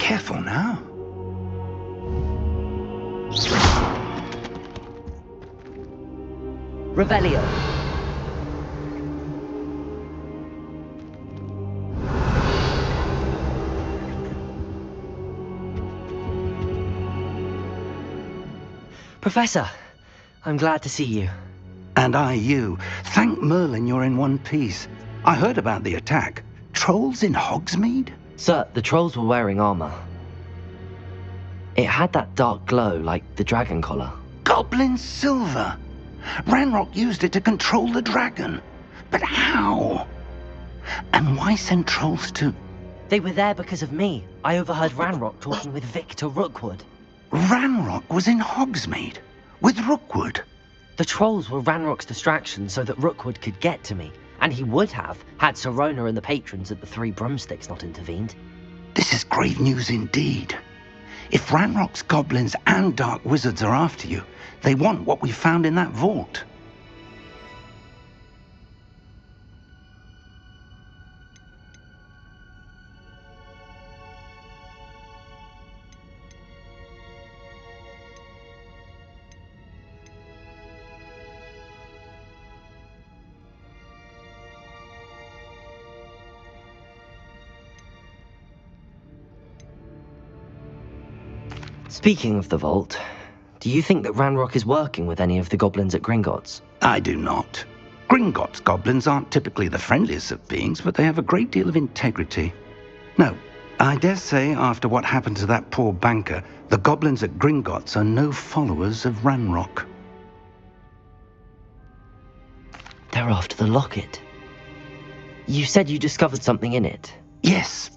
Careful now. Revelio. Professor, I'm glad to see you. And I you. Thank Merlin you're in one piece. I heard about the attack. Trolls in Hogsmeade? Sir, the trolls were wearing armor. It had that dark glow like the dragon collar. Goblin silver! Ranrock used it to control the dragon. But how? And why send trolls to... They were there because of me. I overheard Ranrock talking with Victor Rookwood. Ranrock was in Hogsmeade? With Rookwood? The trolls were Ranrock's distraction so that Rookwood could get to me. And he would have, had Sirona and the patrons at the Three Broomsticks not intervened. This is grave news indeed. If Ranrock's goblins and dark wizards are after you, they want what we found in that vault. Speaking of the vault, do you think that Ranrock is working with any of the goblins at Gringotts? I do not. Gringotts goblins aren't typically the friendliest of beings, but they have a great deal of integrity. No, I dare say after what happened to that poor banker, the goblins at Gringotts are no followers of Ranrock. They're after the locket. You said you discovered something in it. Yes.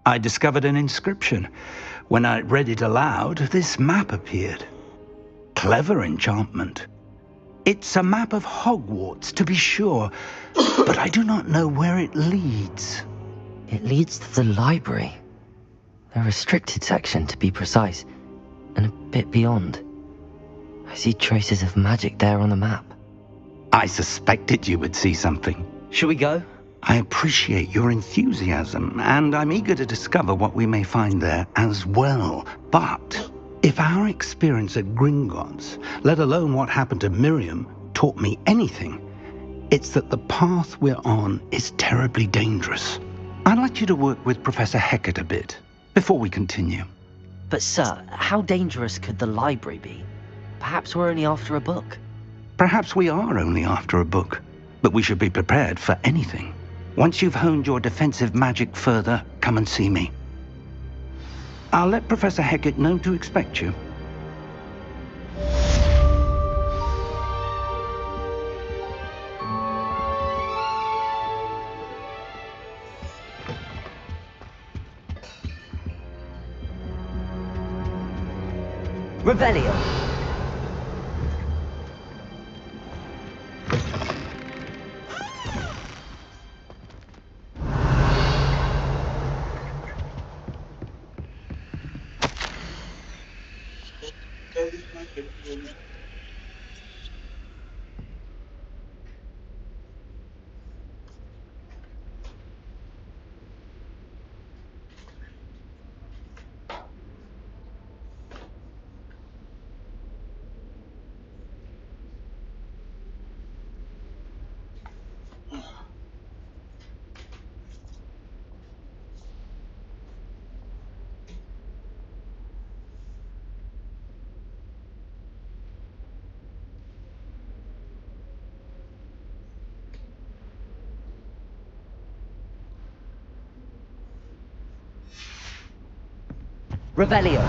I discovered an inscription. When I read it aloud, this map appeared. Clever enchantment. It's a map of Hogwarts, to be sure, but I do not know where it leads. It leads to the library. A restricted section, to be precise, and a bit beyond. I see traces of magic there on the map. I suspected you would see something. Shall we go? I appreciate your enthusiasm, and I'm eager to discover what we may find there as well. But if our experience at Gringotts, let alone what happened to Miriam, taught me anything, it's that the path we're on is terribly dangerous. I'd like you to work with Professor Hecat a bit before we continue. But sir, how dangerous could the library be? Perhaps we're only after a book. Perhaps we are only after a book, but we should be prepared for anything. Once you've honed your defensive magic further, come and see me. I'll let Professor Hecat know to expect you. Revelio. Revelio.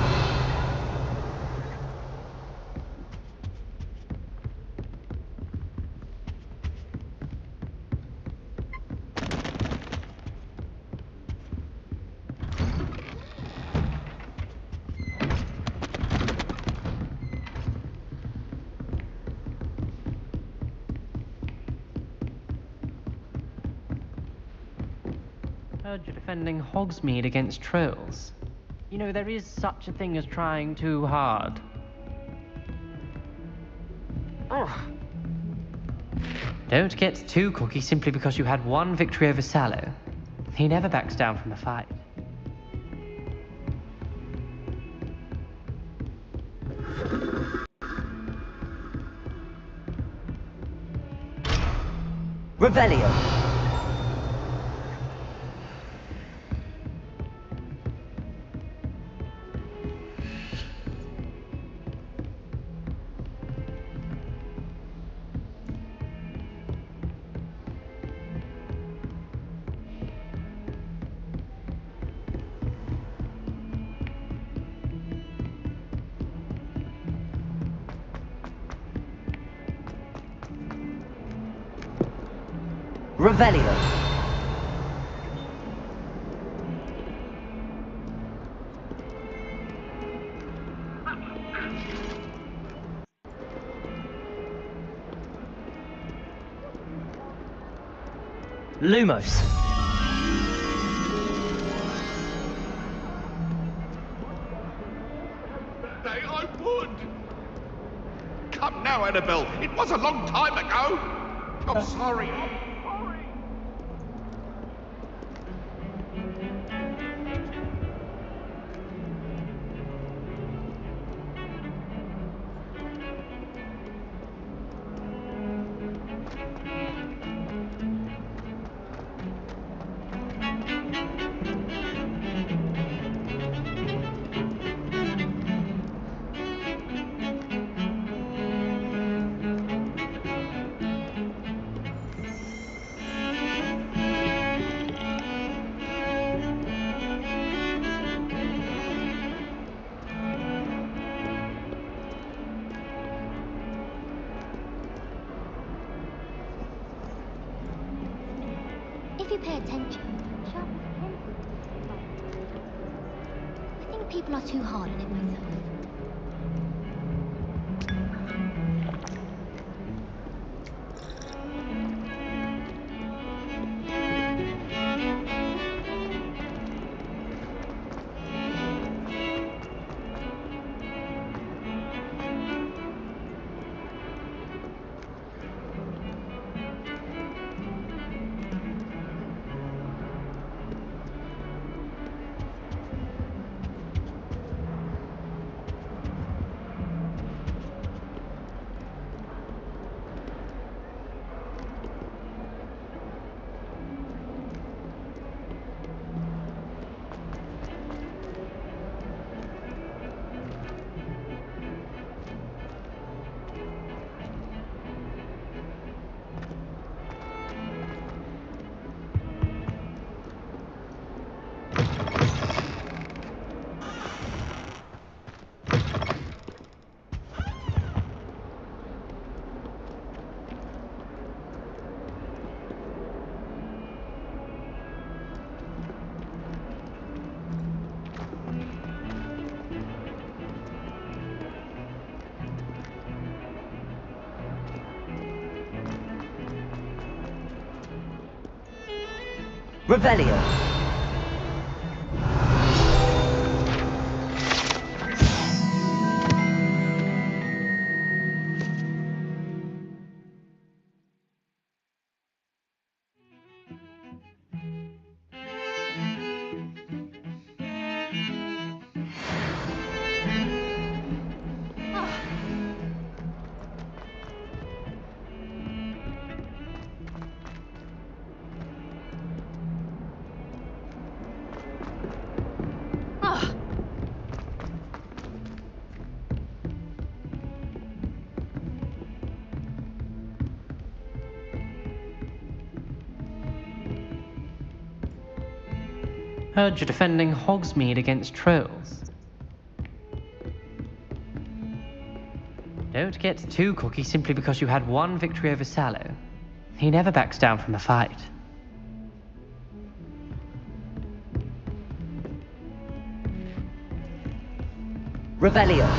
Heard you're defending Hogsmeade against trolls. You know, there is such a thing as trying too hard. Ugh. Don't get too cocky simply because you had one victory over Sallow. He never backs down from a fight. Revelio. Revelio. Lumos. I would. Come now, Annabelle. It was a long time ago. I'm sorry. If you pay attention, sharpen the pencil. I think people are too hard on it myself. Revelio. Heard you're defending Hogsmeade against trolls. Don't get too cocky simply because you had one victory over Sallow. He never backs down from a fight. Revelio.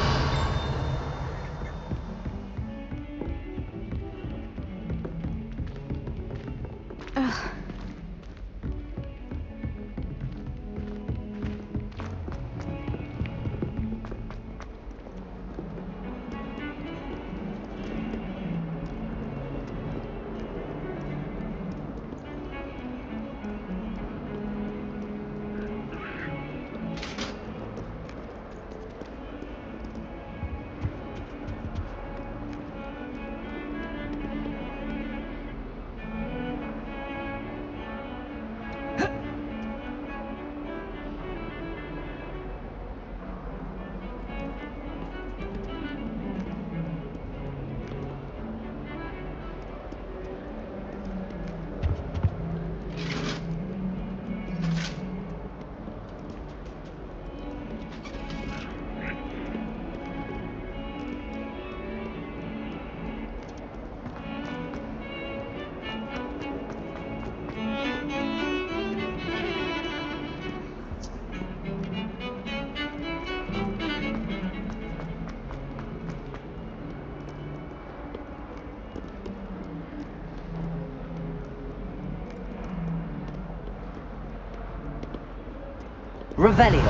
Revelio.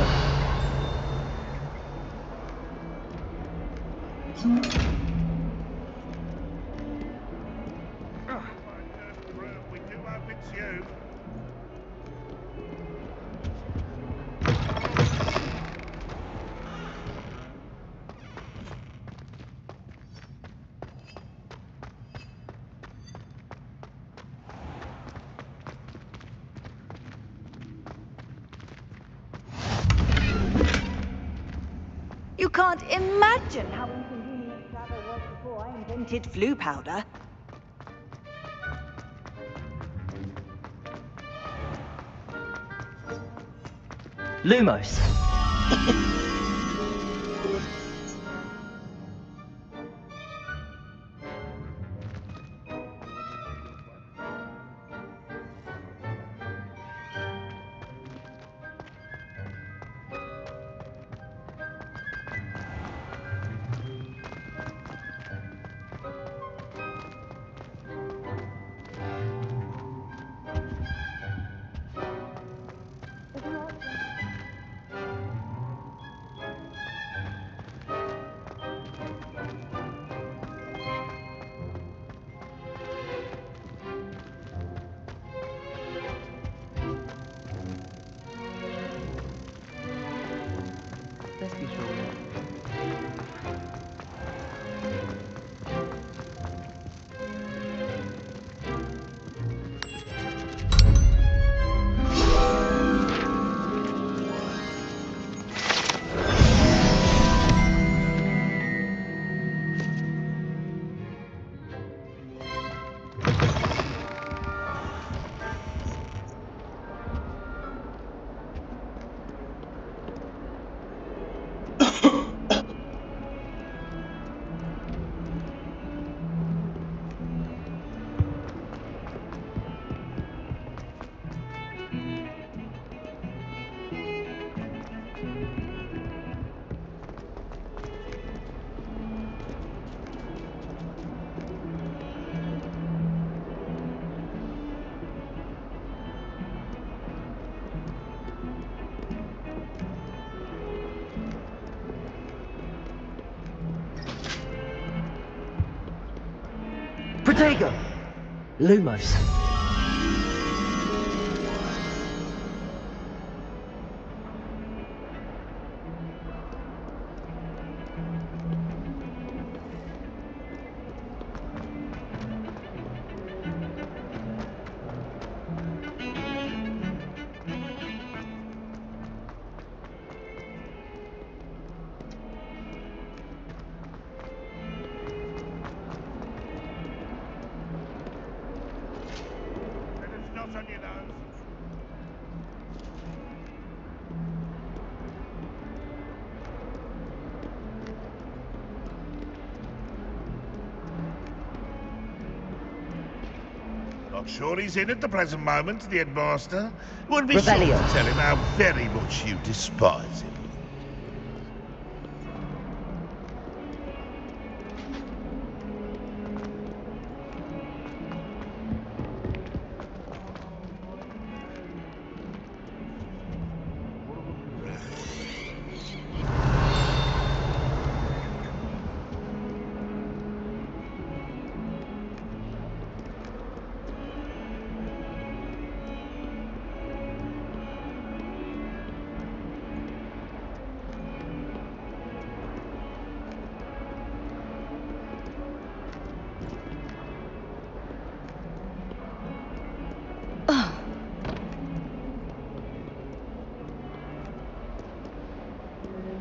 We do hope it's you. You can't imagine how inconvenient travel was before I invented flu powder. Lumos. Let's be sure. Protego. Lumos. It's not on your nose. Not sure he's in at the present moment, the headmaster. Would be sure to Revelio. tell him how very much you despise him.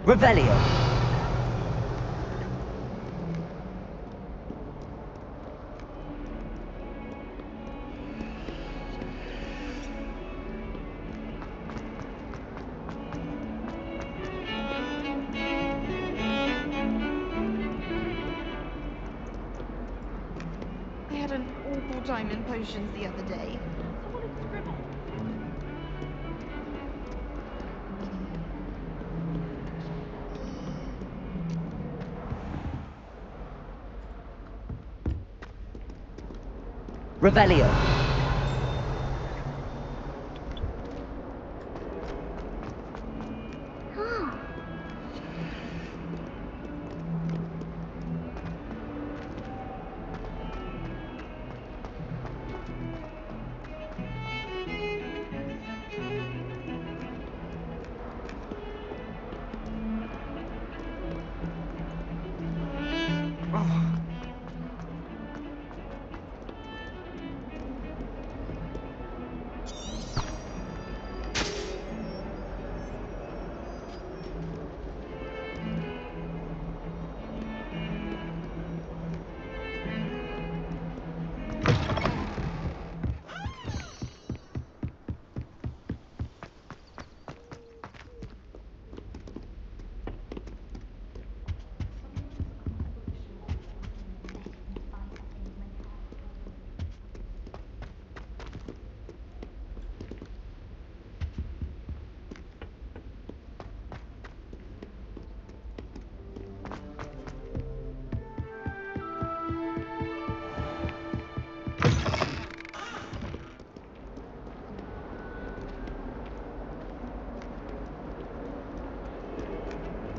Revelio. I had an awful time in potions the other day. Revelio.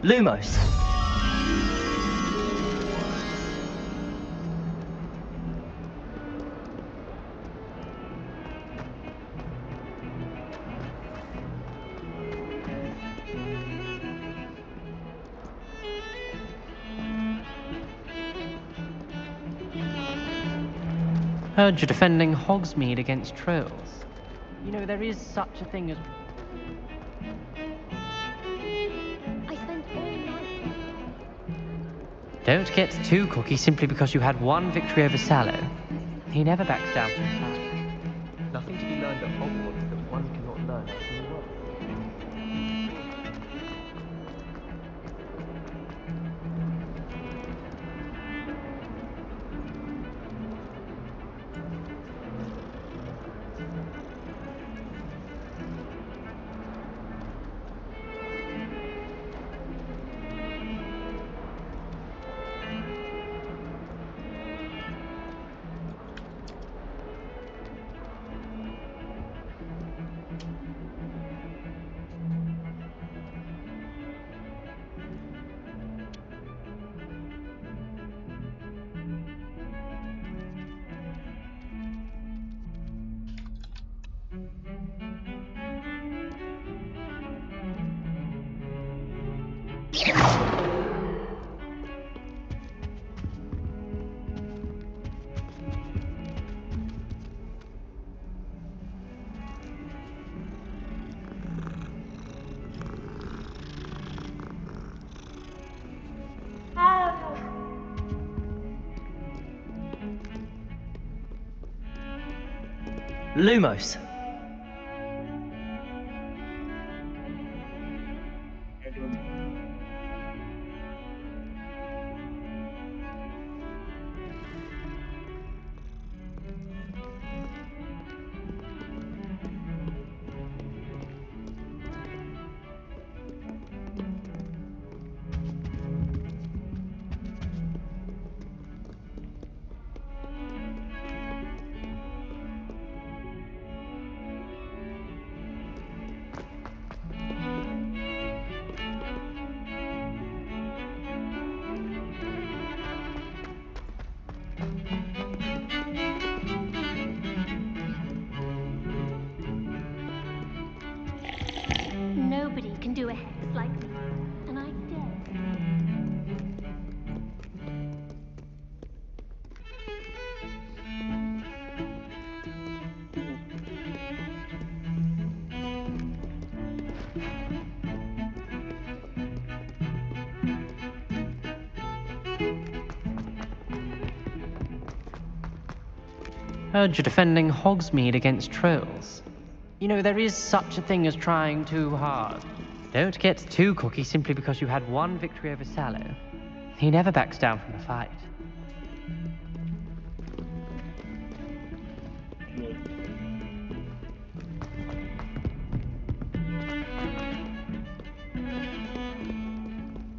Lumos. Heard you're defending Hogsmeade against trolls. You know, there is such a thing as... I spent all night. Don't get too cocky simply because you had one victory over Sallow. He never backs down from the fight. Nothing to be learned at Hogwarts that one cannot learn out in the world. Lumos. Nobody can do a hex like me. And I dare. Heard you're defending Hogsmeade against trolls. You know, there is such a thing as trying too hard. Don't get too cocky simply because you had one victory over Sallow. He never backs down from a fight.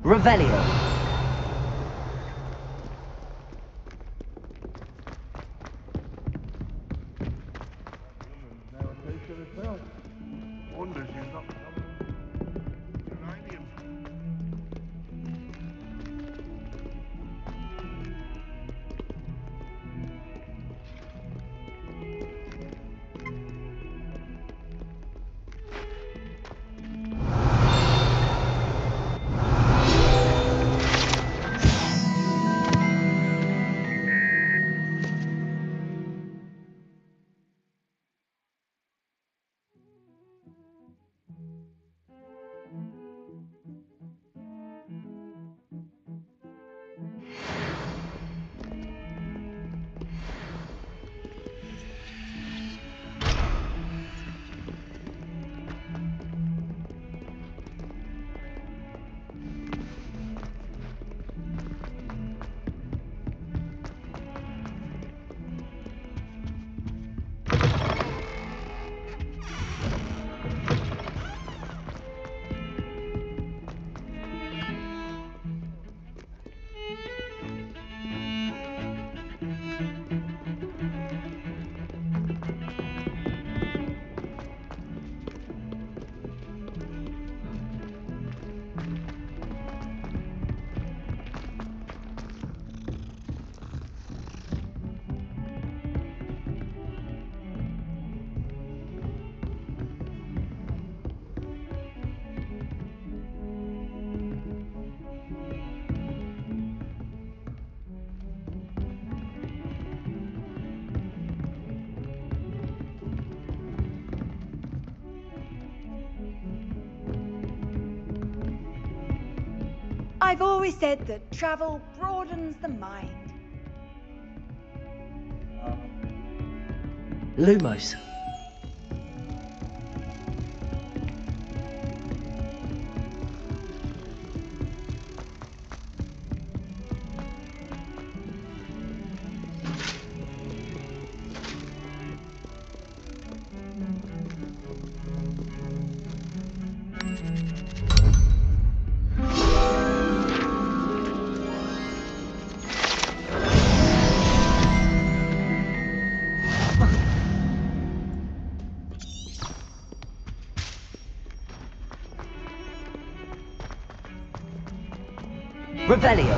Revelio. Wonder she's not uranium. I've always said that travel broadens the mind. Lumos. Revelio.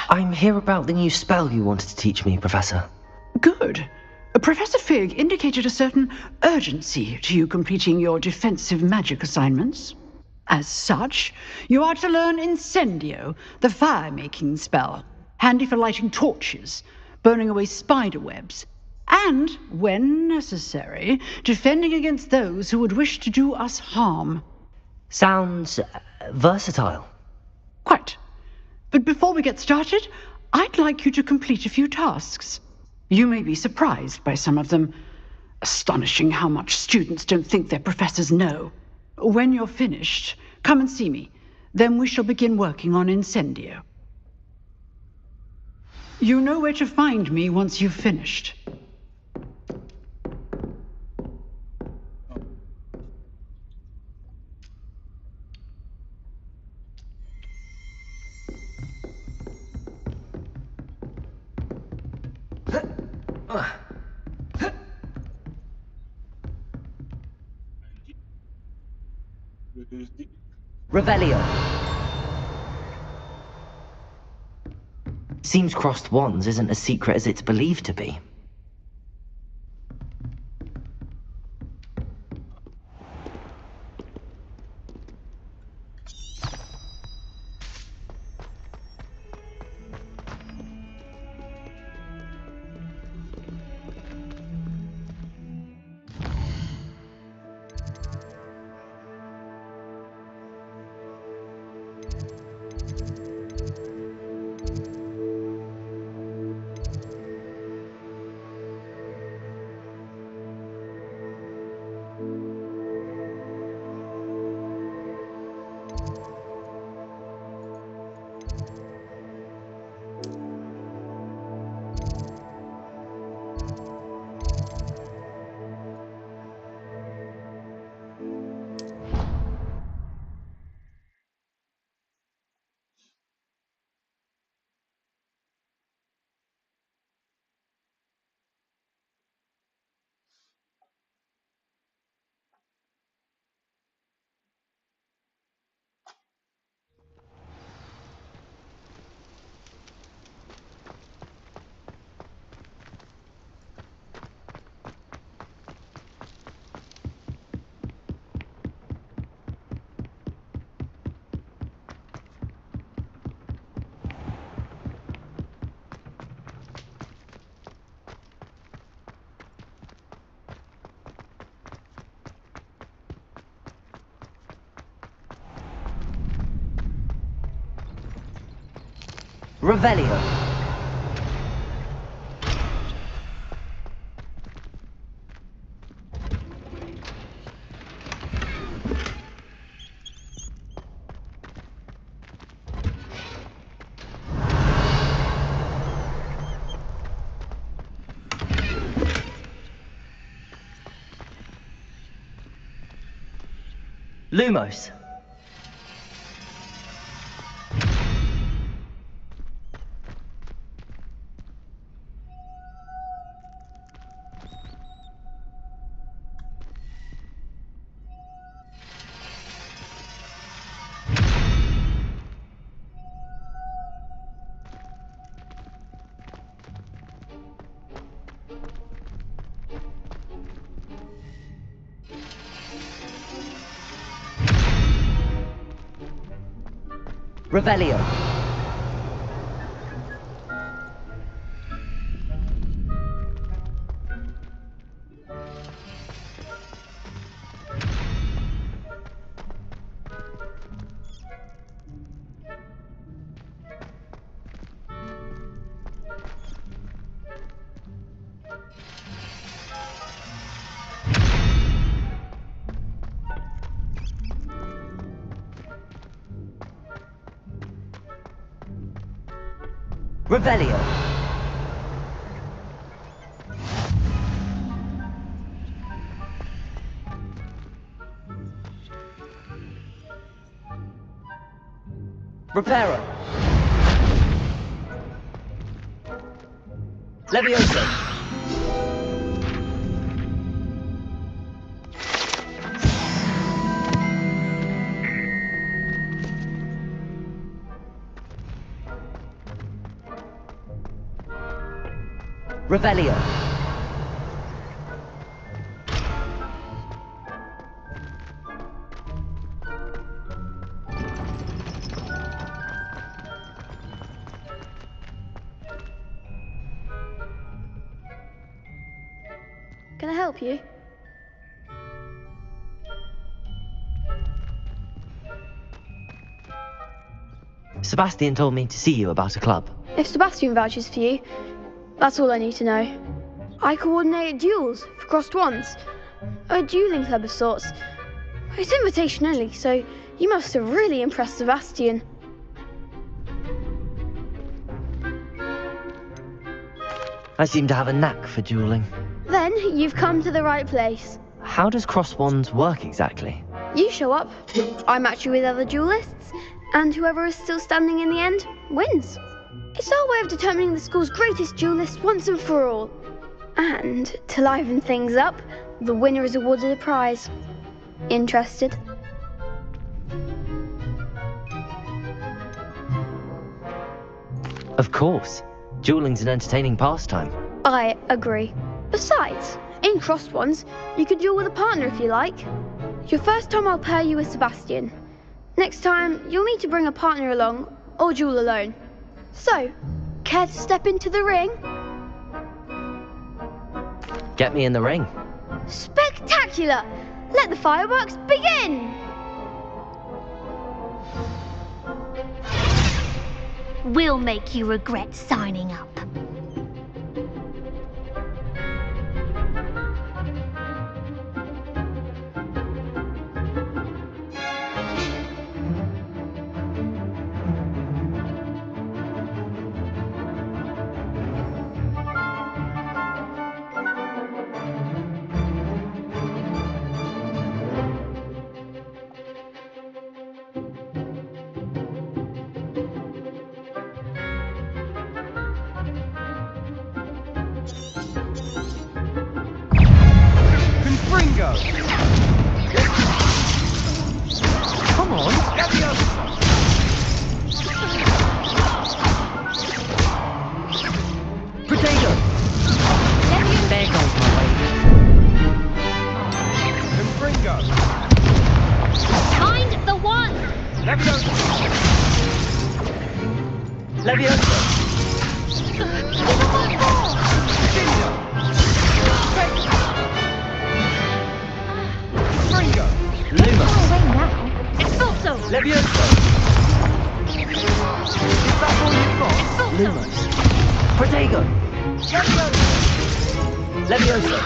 I'm here about the new spell you wanted to teach me, Professor. Good. Professor Fig indicated a certain urgency to you completing your defensive magic assignments. As such, you are to learn Incendio, the fire-making spell, handy for lighting torches, burning away spider webs, and, when necessary, defending against those who would wish to do us harm. Sounds versatile. Quite. But before we get started, I'd like you to complete a few tasks. You may be surprised by some of them. Astonishing how much students don't think their professors know. When you're finished, come and see me. Then we shall begin working on Incendio. You know where to find me once you've finished. Revelio. Seems crossed wands isn't as secret as it's believed to be. Revelio. Lumos. Revelio. Revelio. Reparo. Levioso. Revelio. Can I help you? Sebastian told me to see you about a club. If Sebastian vouches for you, that's all I need to know. I coordinate duels for crossed wands. A dueling club of sorts. It's invitation only, so you must have really impressed Sebastian. I seem to have a knack for dueling. Then you've come to the right place. How does cross wands work exactly? You show up, I match you with other duelists, and whoever is still standing in the end wins. It's our way of determining the school's greatest duelist once and for all. And to liven things up, the winner is awarded a prize. Interested? Of course. Dueling's an entertaining pastime. I agree. Besides, in crossed ones, you could duel with a partner if you like. Your first time I'll pair you with Sebastian. Next time, you'll need to bring a partner along, or duel alone. So, care to step into the ring? Get me in the ring. Spectacular! Let the fireworks begin! We'll make you regret signing up. Come on. Potato. There goes my way. Confringo! Find the one! Levioso! Levioso. Confringo! Lumos. Away now. Expulso! Levioso. Is that all you've got? Lumos. Protego. Levioso.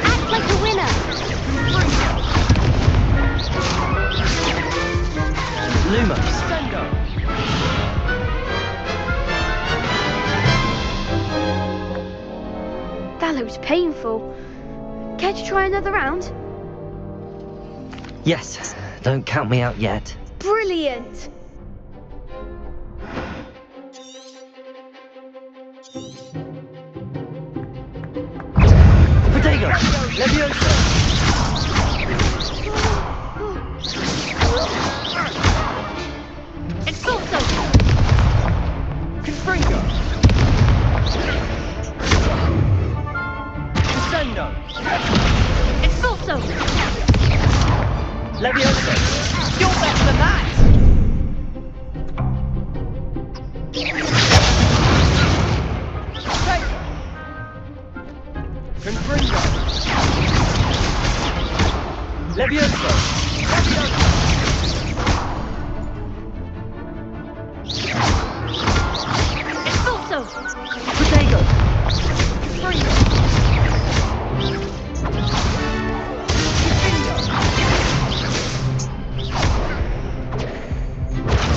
Act like a winner! Lumos. Sendo! That looks painful. Care to try another round? Yes. Don't count me out yet. Brilliant! Protego. Levioso. Expulso! Confringo! Sendo! Expulso! Levioso. You're better than that! Confringo! Levioso! Expulso! Protego! Confringo!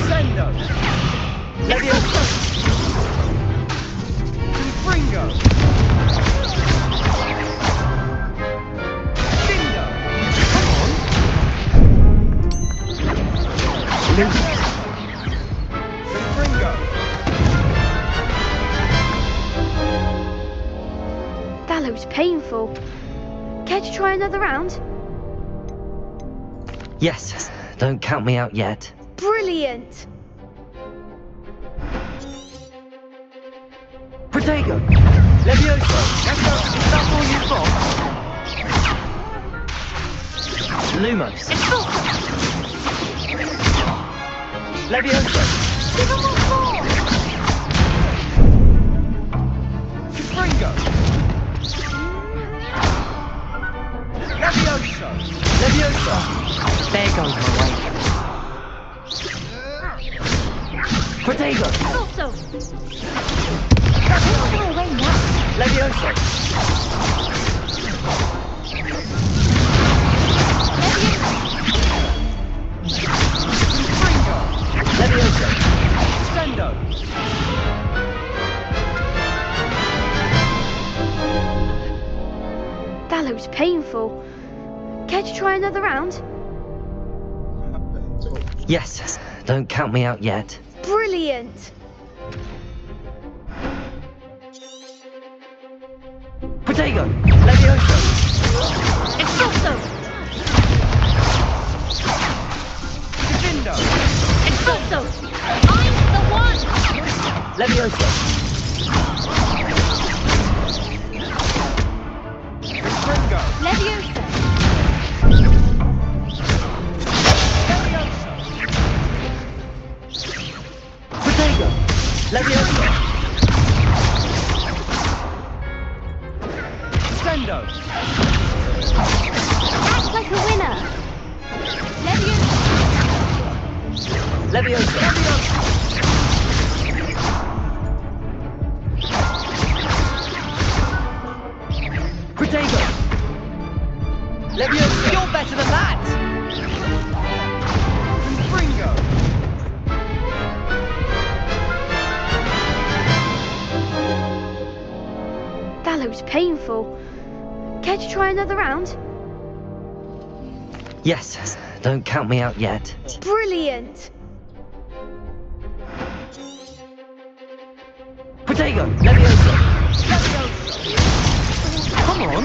Sendo! Levioso! Confringo! Bindo! Come on! Confringo! That looks painful. Care to try another round? Yes, don't count me out yet. Brilliant! Protego! Levioso! Is that all you've got? Lumos. Expulso! Levioso! Give him one more! Confringo! Levioso! Levioso! There goes my way. Protego! Expulso! Don't go away now! Levioso! Confringo! Levioso! Sendo! That looks painful. Care to try another round? Yes, don't count me out yet. Brilliant! Protego! Levioso! Expulso! Defendo! Expulso! I'm the one! Levioso! Confringo! Leviosa! Levioso! Protego! Levioso! Sendo! Act like a winner! Leviosa! Levioso! Protego! Levioso! You're better than that! Confringo! That looks painful. Care to try another round? Yes, don't count me out yet. Brilliant! Protego! Levioso! Come on!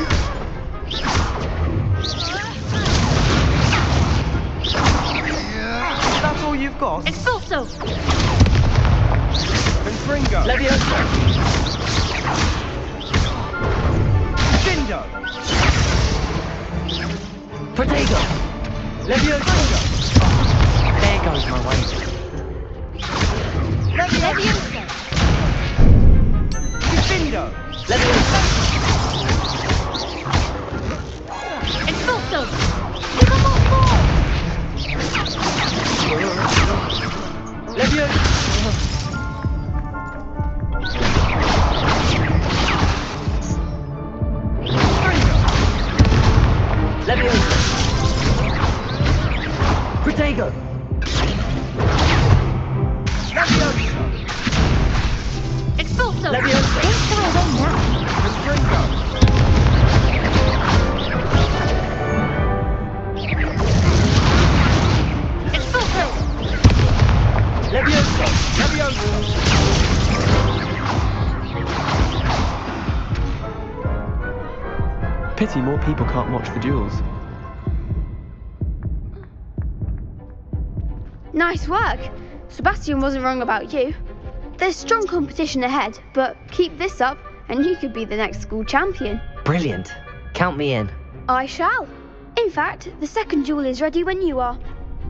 That's all you've got? Expulso! Confringo! Levioso! Bindo! Protego! Levioso! There goes my way. Leviosa! Bindo! Levioso! Expulso! Give him one more! Levioso! Levioso! Protego! Levioso! Expulso! Leviosa! Don't go away now! Confringo! Expulso! Levioso! Levioso! Pity more people can't watch the duels. Nice work! Sebastian wasn't wrong about you. There's strong competition ahead, but keep this up and you could be the next school champion. Brilliant. Count me in. I shall. In fact, the second duel is ready when you are.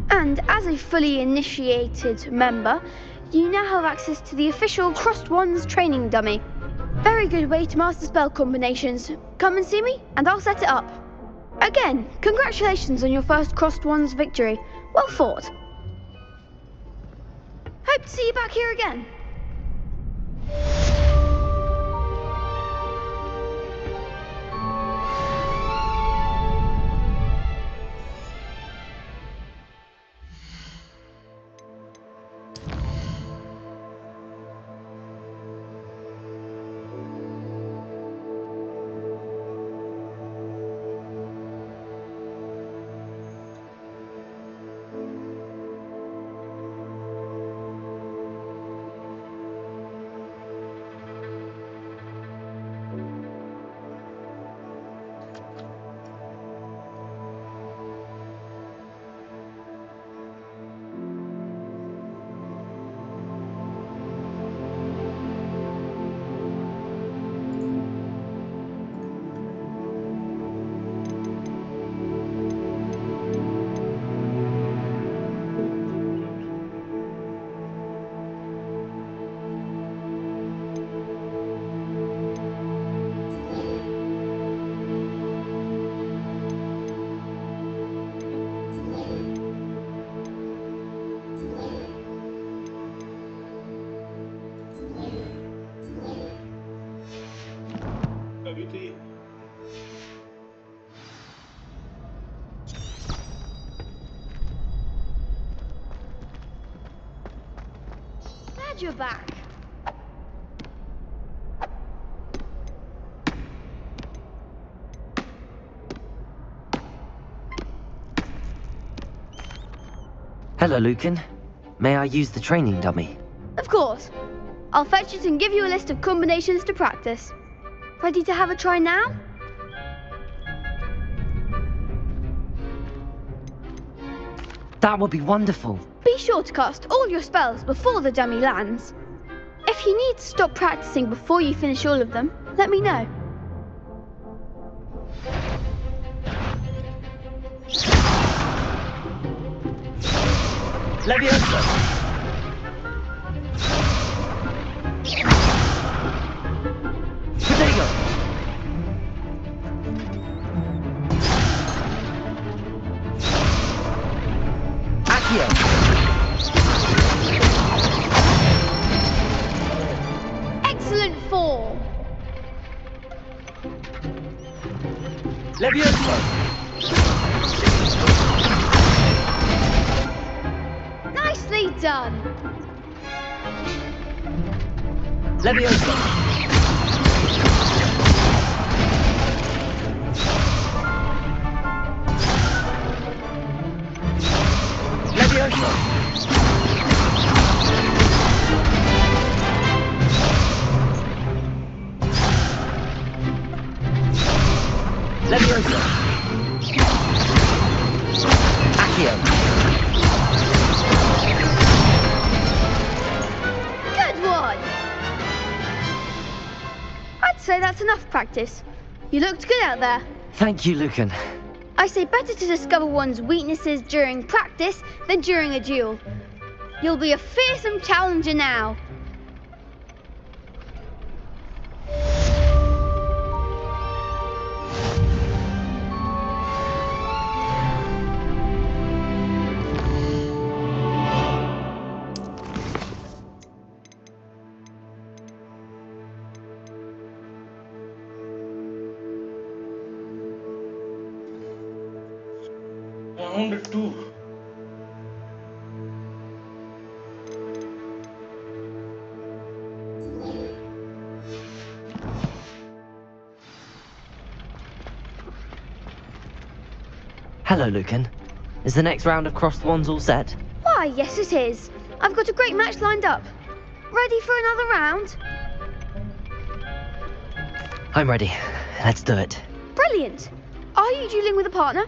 And as a fully initiated member, you now have access to the official Crossed Wands training dummy. Very good way to master spell combinations. Come and see me, and I'll set it up. Again, congratulations on your first Crossed Wands victory. Well fought. Hope to see you back here again. Glad you're back. Hello, Lucan. May I use the training dummy? Of course. I'll fetch it and give you a list of combinations to practice. Ready to have a try now? That would be wonderful. Be sure to cast all your spells before the dummy lands. If you need to stop practicing before you finish all of them, let me know. Leviosa! Potato! Accio! Excellent form! Leviosa! Nicely done! Leviosa! Leviosa! Accio! Good one! I'd say that's enough practice. You looked good out there. Thank you, Lucan. I say better to discover one's weaknesses during practice than during a duel. You'll be a fearsome challenger now. Round 2. Hello, Lucan. Is the next round of Crossed Wands all set? Why, yes it is. I've got a great match lined up. Ready for another round? I'm ready. Let's do it. Brilliant. Are you dueling with a partner?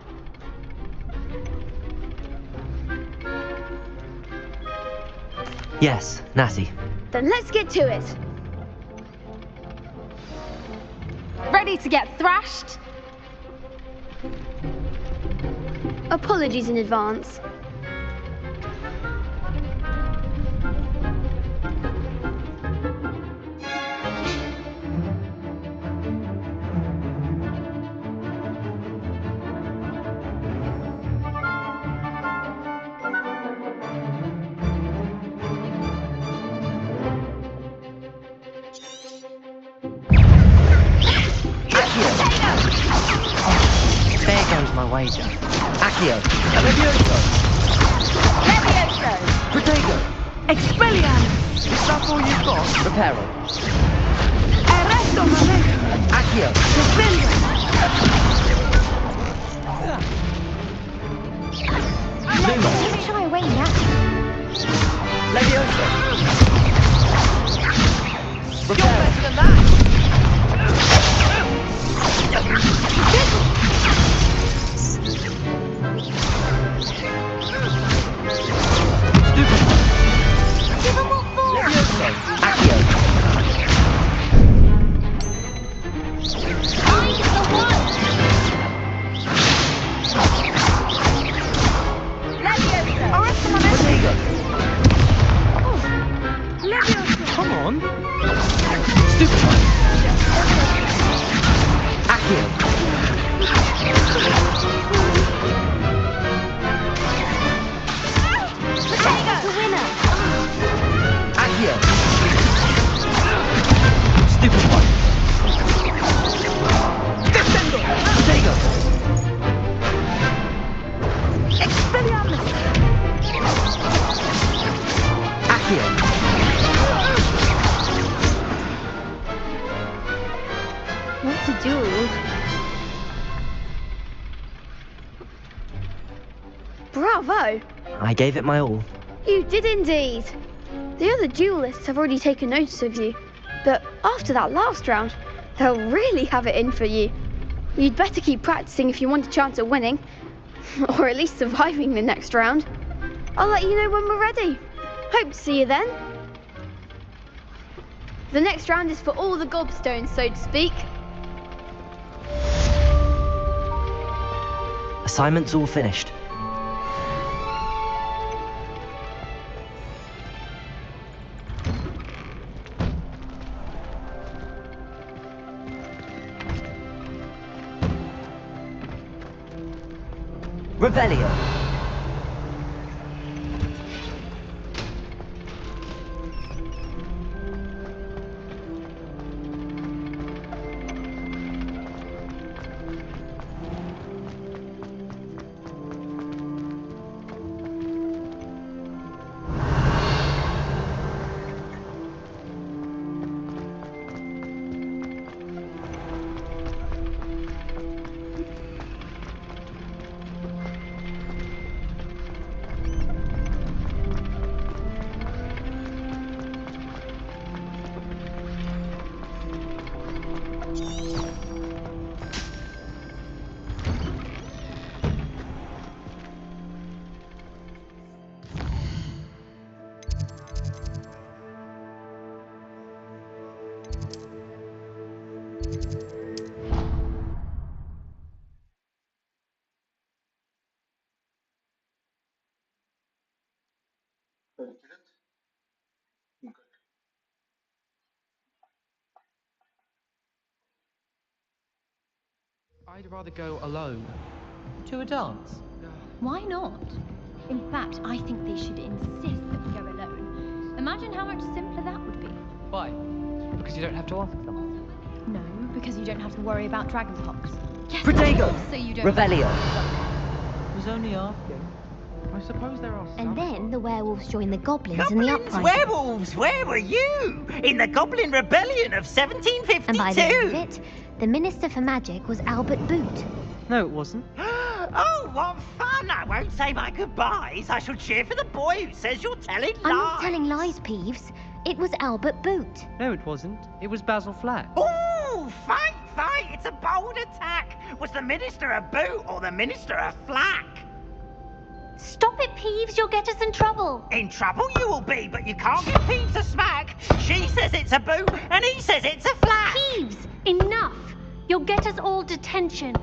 Yes, Natty. Then let's get to it. Ready to get thrashed? Apologies in advance. wager. Accio. Levioso! Levioso! Protego. Expelliarmus! Is that all you've got? Reparo. Arresto Malefico! Accio. Expelliarmus! Luma. Don't shy away now. Levioso! You're Reparo. better than that! Give him what for? Levioso! Accio. I'm the one. Levioso! Arrest him on everything. Protego. Levioso! Come on! Stupefy. Accio. That's the winner. Accio. Stupefy. Descendo! Protego. Expelliarmus! Accio. What a duel. Bravo! I gave it my all. You did indeed. The other duelists have already taken notice of you, but after that last round, they'll really have it in for you. You'd better keep practicing if you want a chance at winning, or at least surviving the next round. I'll let you know when we're ready. Hope to see you then. The next round is for all the gobstones, so to speak. Assignment's all finished. Revelio. I'd rather go alone. To a dance. Why not? In fact, I think they should insist that we go alone. Imagine how much simpler that would be. Why? Because you don't have to ask them. No, because you don't have to worry about dragonpox. Yes, Protego. so you don't. Revelio. I was only asking. I suppose there are some. And then the werewolves join the goblins in the Goblins, uprising. werewolves, where were you? In the Goblin Rebellion of 1752. And by the end of it, the Minister for Magic was Albert Boot. No, it wasn't. Oh, what fun! I won't say my goodbyes. I shall cheer for the boy who says you're telling lies. I'm not telling lies, Peeves. It was Albert Boot. No, it wasn't. It was Basil Flack. Ooh, fight! It's a bold attack. Was the Minister a boot or the Minister a flack? Stop it, Peeves. You'll get us in trouble. In trouble you will be, but you can't give Peeves a smack. She says it's a boot and he says it's a flack. Peeves, enough. You'll get us all detention.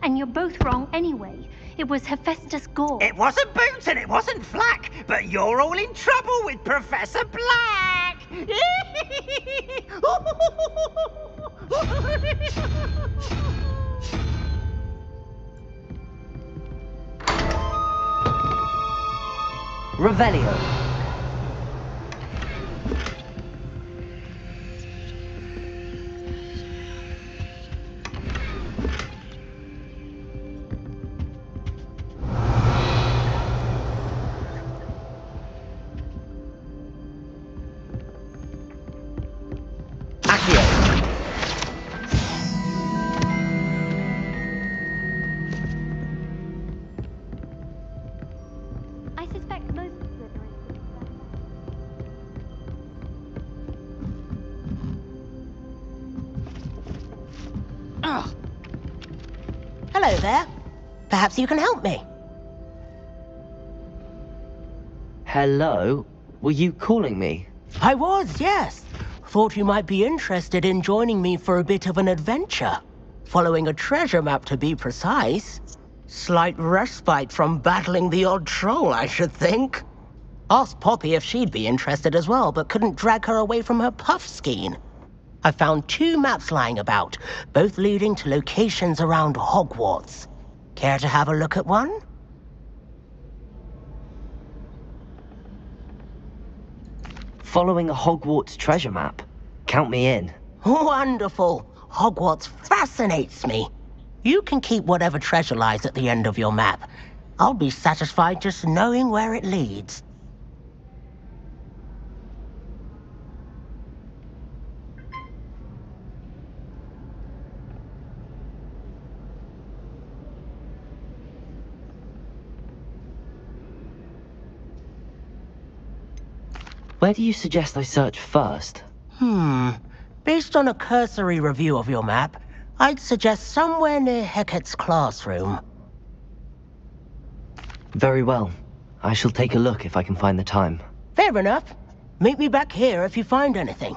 And you're both wrong anyway. It was Hephaestus Gore. It wasn't Boots and it wasn't Flack, but you're all in trouble with Professor Black. Revelio. Hello there. Perhaps you can help me. Hello? Were you calling me? I was, yes. Thought you might be interested in joining me for a bit of an adventure. Following a treasure map, to be precise. Slight respite from battling the odd troll, I should think. Asked Poppy if she'd be interested as well, but couldn't drag her away from her puff skein. I found 2 maps lying about, both leading to locations around Hogwarts. Care to have a look at one? Following a Hogwarts treasure map? Count me in. Wonderful. Hogwarts fascinates me. You can keep whatever treasure lies at the end of your map. I'll be satisfied just knowing where it leads. Where do you suggest I search first? Based on a cursory review of your map, I'd suggest somewhere near Hecat's classroom. Very well. I shall take a look if I can find the time. Fair enough. Meet me back here if you find anything.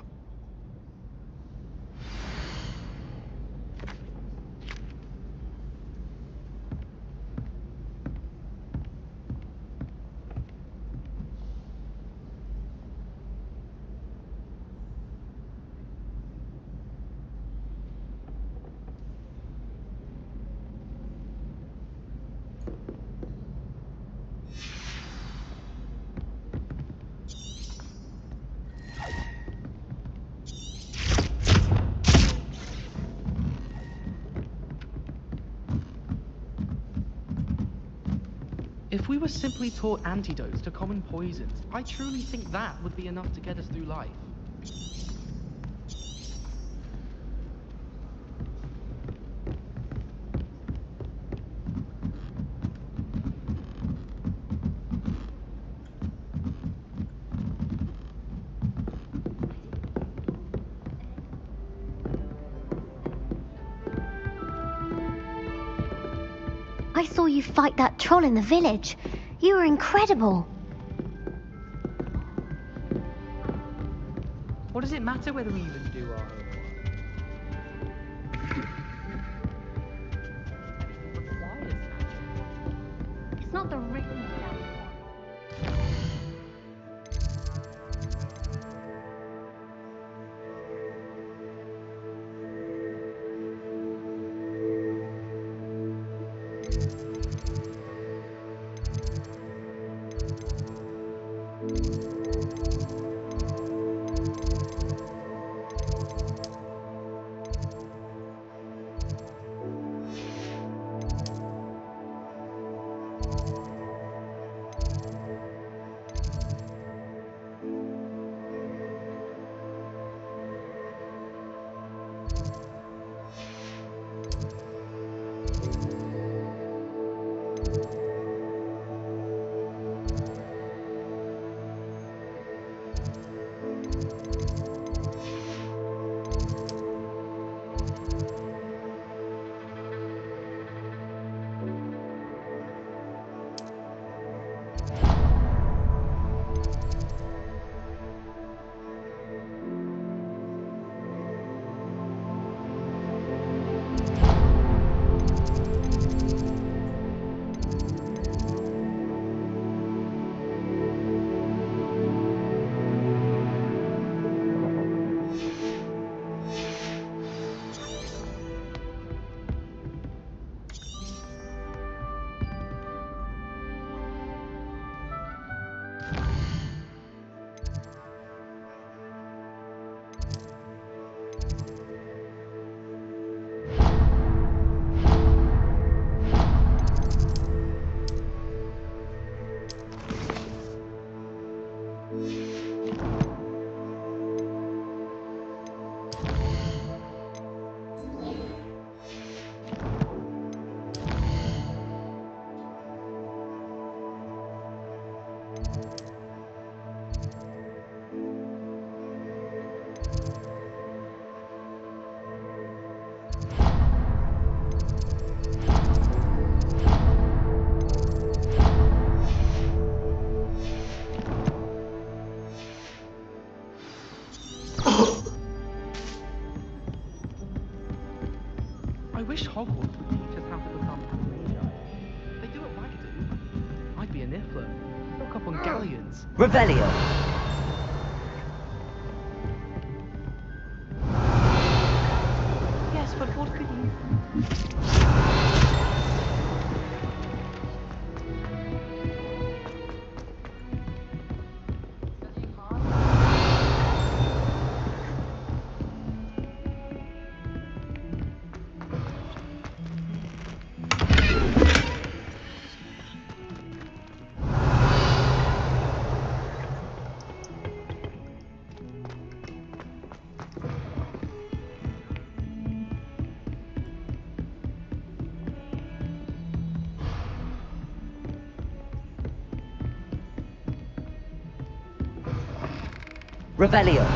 If we were simply taught antidotes to common poisons, I truly think that would be enough to get us through life. I saw you fight that troll in the village. You were incredible. What does it matter whether we even do our homework? Requires magic. It's not the written stuff. I wish Hogwarts would teach us how to become magi. They do at Wagadu. I'd be a Niffler. Look up on galleons. Revelio. Yes, but what could you... Revelio.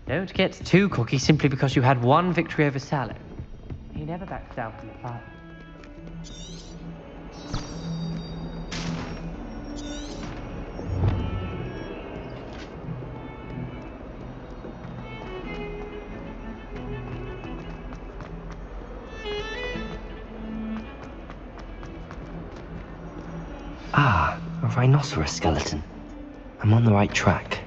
Don't get too cocky simply because you had one victory over Sallow. He never backs down from the fight. Ah, a rhinoceros skeleton. I'm on the right track.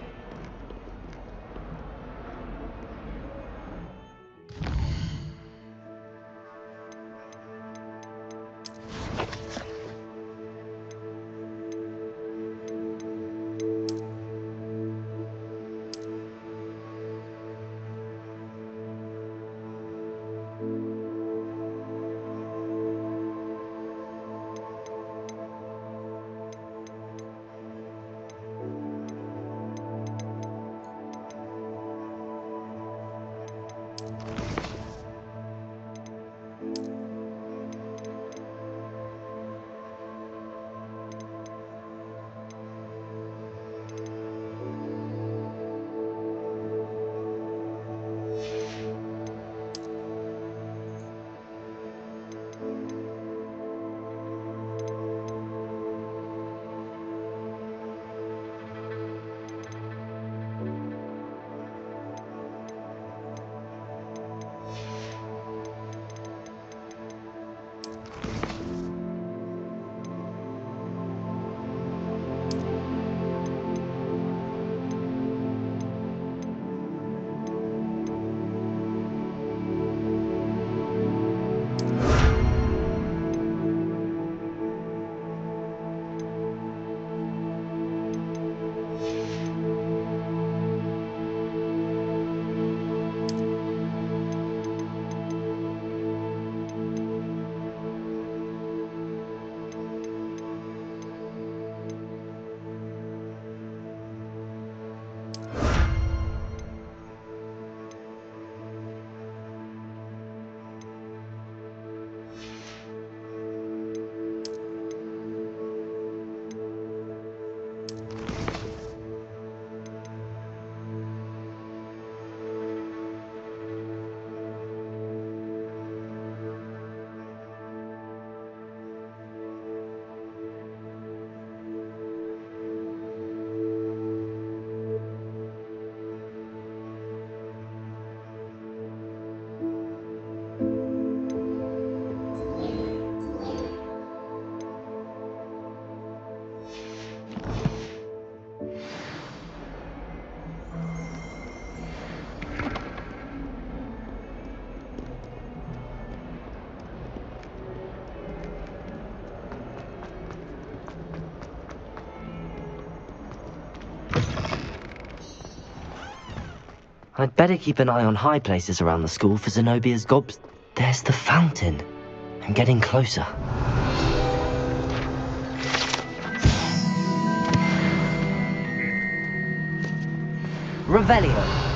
I'd better keep an eye on high places around the school for Zenobia's gobs. There's the fountain. I'm getting closer. Revelio.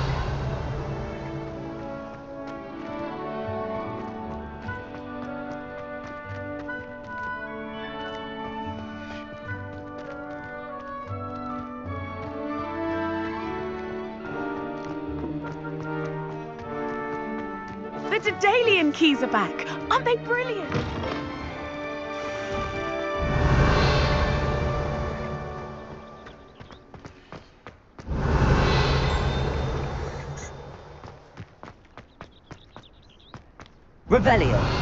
The Daedalian keys are back! Aren't they brilliant? Revelio.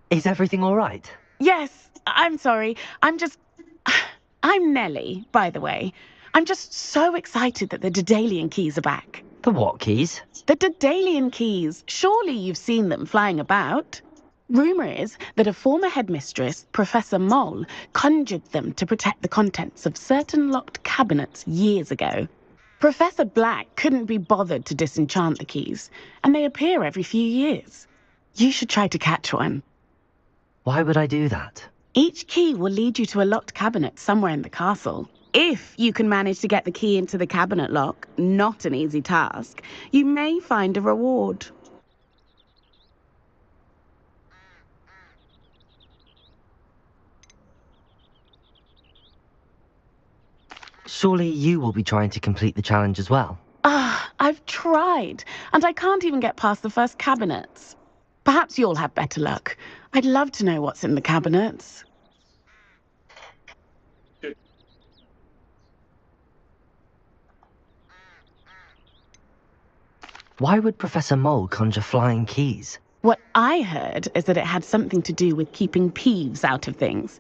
Is everything all right? Yes, I'm sorry. I'm Nellie, by the way. I'm just so excited that the Daedalian keys are back. The what keys? The Daedalian keys. Surely you've seen them flying about. Rumour is that a former headmistress, Professor Moll, conjured them to protect the contents of certain locked cabinets years ago. Professor Black couldn't be bothered to disenchant the keys, and they appear every few years. You should try to catch one. Why would I do that? Each key will lead you to a locked cabinet somewhere in the castle. If you can manage to get the key into the cabinet lock, not an easy task, you may find a reward. Surely you will be trying to complete the challenge as well. I've tried, and I can't even get past the first cabinets. Perhaps you'll have better luck. I'd love to know what's in the cabinets. Why would Professor Mole conjure flying keys? What I heard is that it had something to do with keeping Peeves out of things.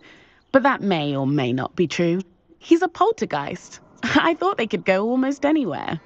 But that may or may not be true. He's a poltergeist. I thought they could go almost anywhere.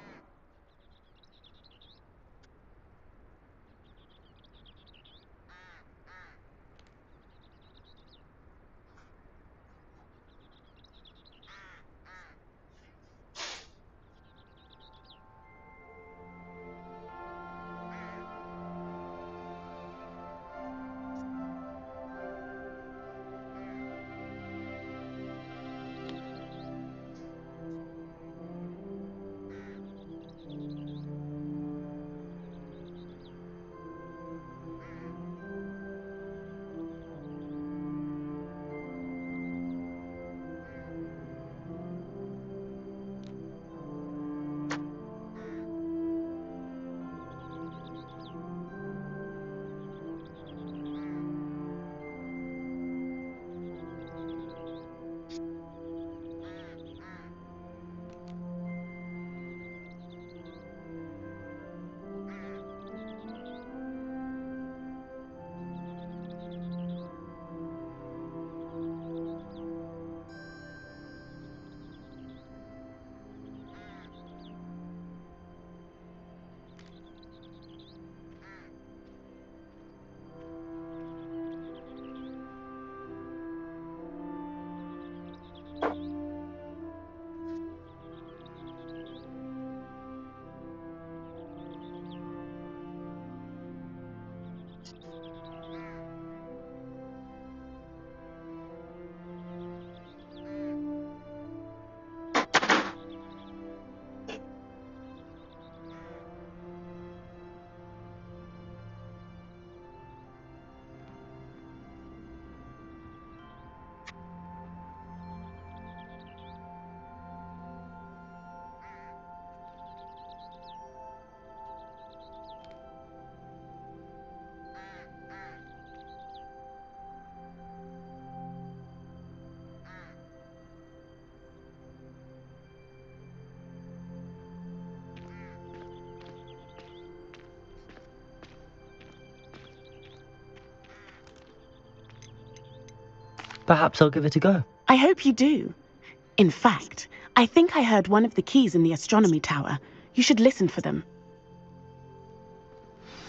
Perhaps I'll give it a go. I hope you do. In fact, I think I heard one of the keys in the astronomy tower. You should listen for them.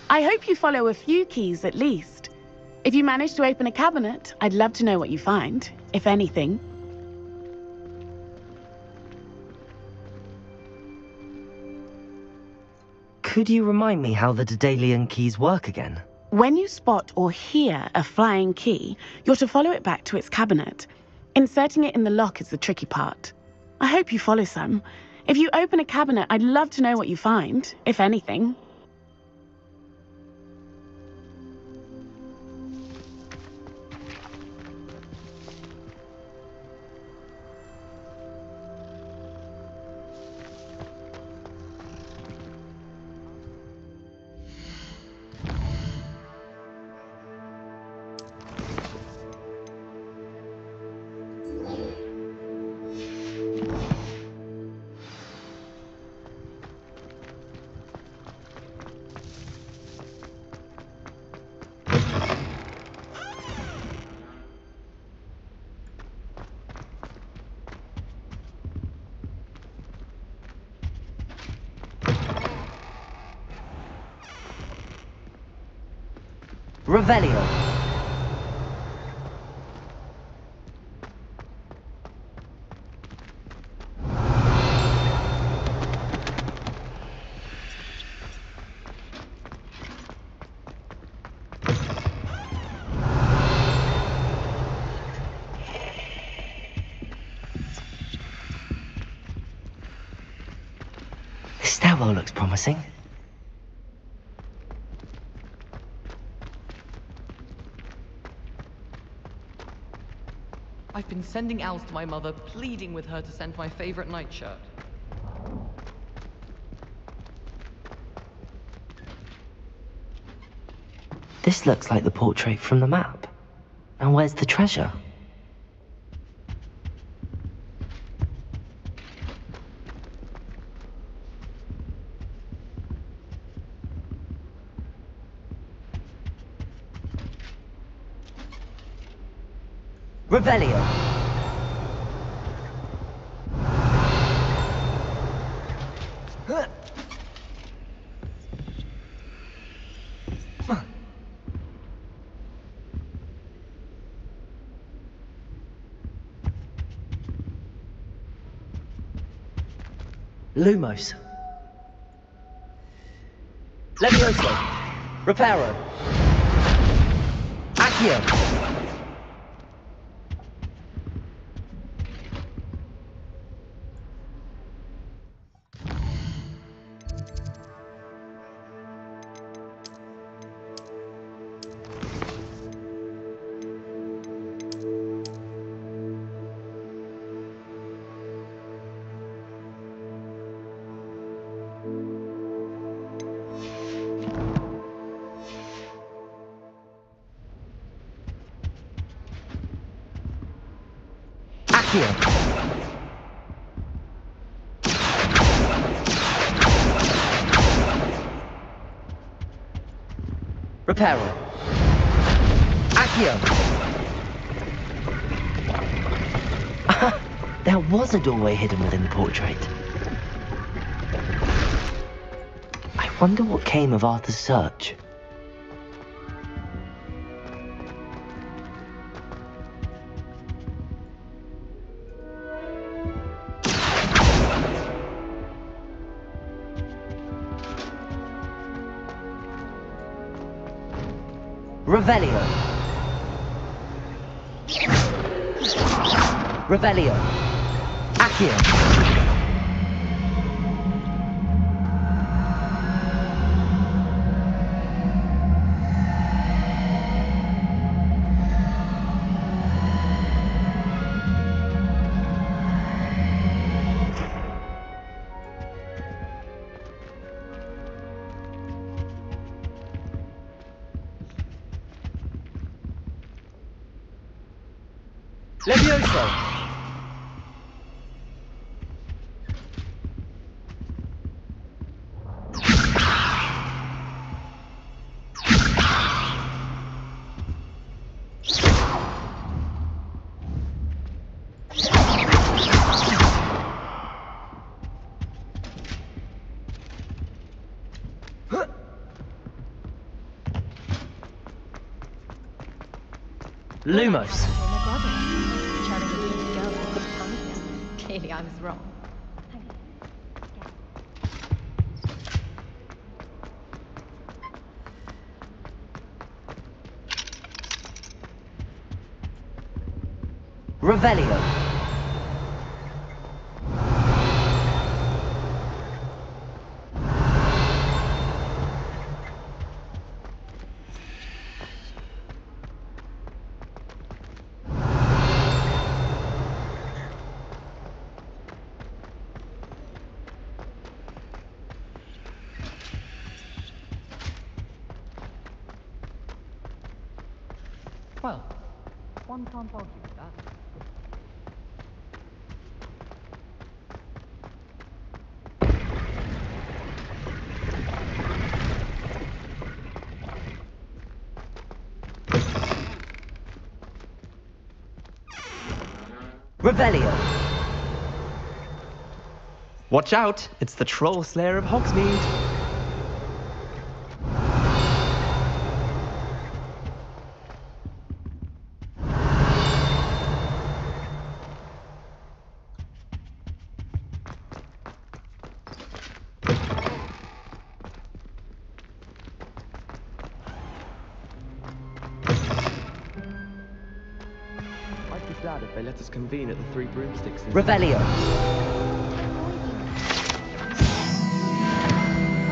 I hope you follow a few keys at least. If you manage to open a cabinet, I'd love to know what you find, if anything. Could you remind me how the Daedalian keys work again? When you spot or hear a flying key, you're to follow it back to its cabinet. Inserting it in the lock is the tricky part. I hope you follow some. If you open a cabinet, I'd love to know what you find, if anything. Revelio. This stairwell looks promising. I've been sending owls to my mother, pleading with her to send my favorite nightshirt. This looks like the portrait from the map. And where's the treasure? Revelio. Lumos. Levioso. Reparo. Accio. Accio. Reparo. Accio. There was a doorway hidden within the portrait. I wonder what came of Arthur's search. Revelio. Revelio. Accio. Levioso. Lumos. Clearly I was wrong. Revelio. Well, one can't argue with that. Revelio. Watch out! It's the Troll Slayer of Hogsmeade! I'd be glad if they let us convene at the Three Broomsticks. Revelio. So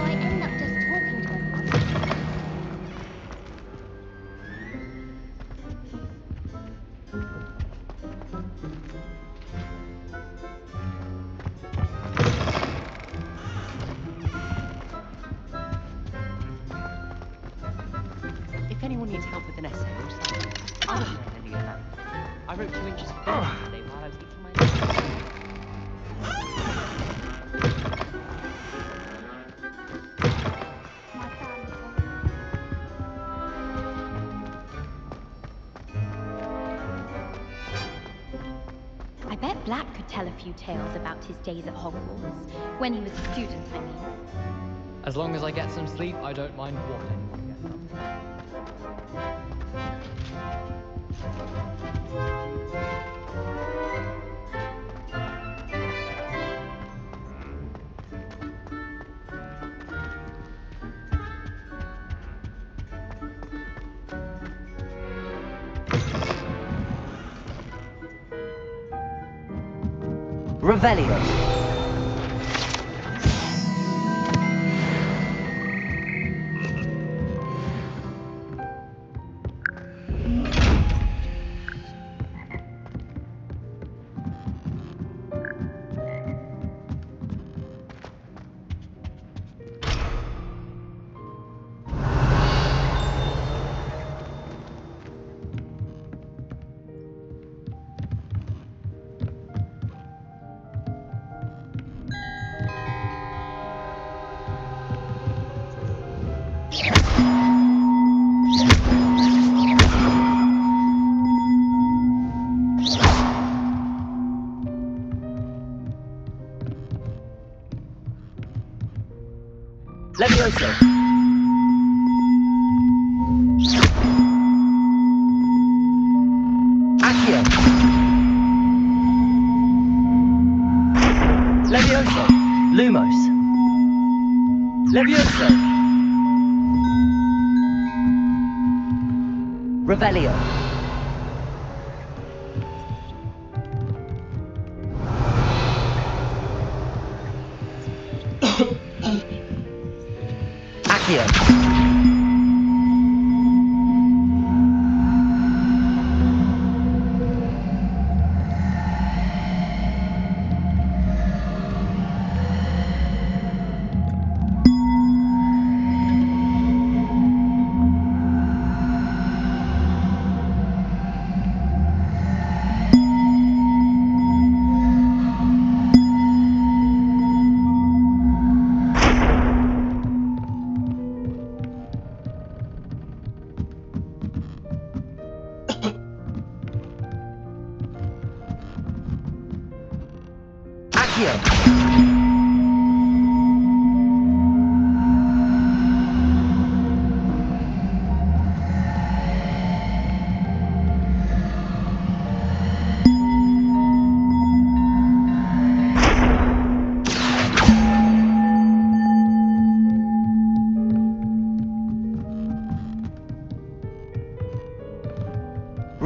I end up just talking to everyone. If anyone needs help with an essay or something, I don't mind lending a hand. I wrote 2 inches of paper today while I was eating my lunch. I bet Black could tell a few tales about his days at Hogwarts. When he was a student, I mean. As long as I get some sleep, I don't mind what anyone gets up to. Revelio. Levioso. Accio. Levioso. Lumos. Levioso. Revelio. Accio.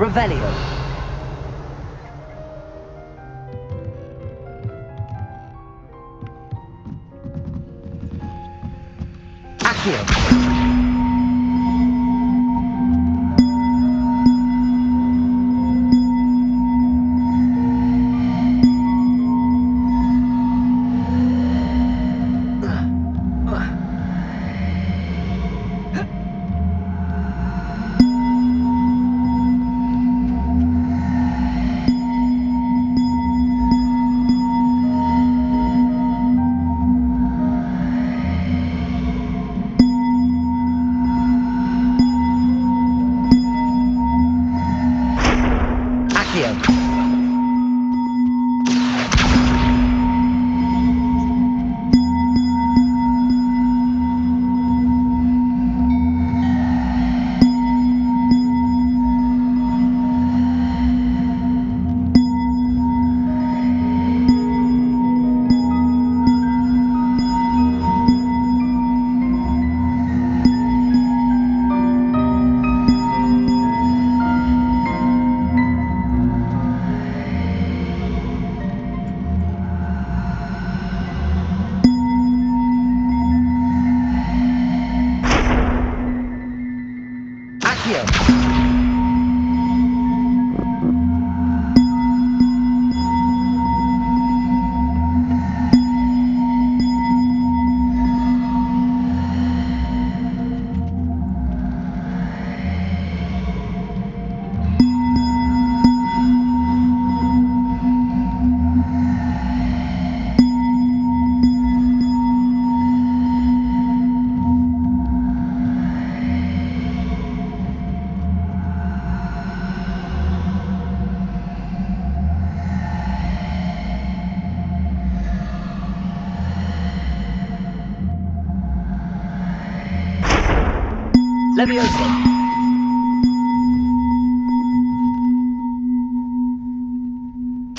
Revelio. Accio. Levioso.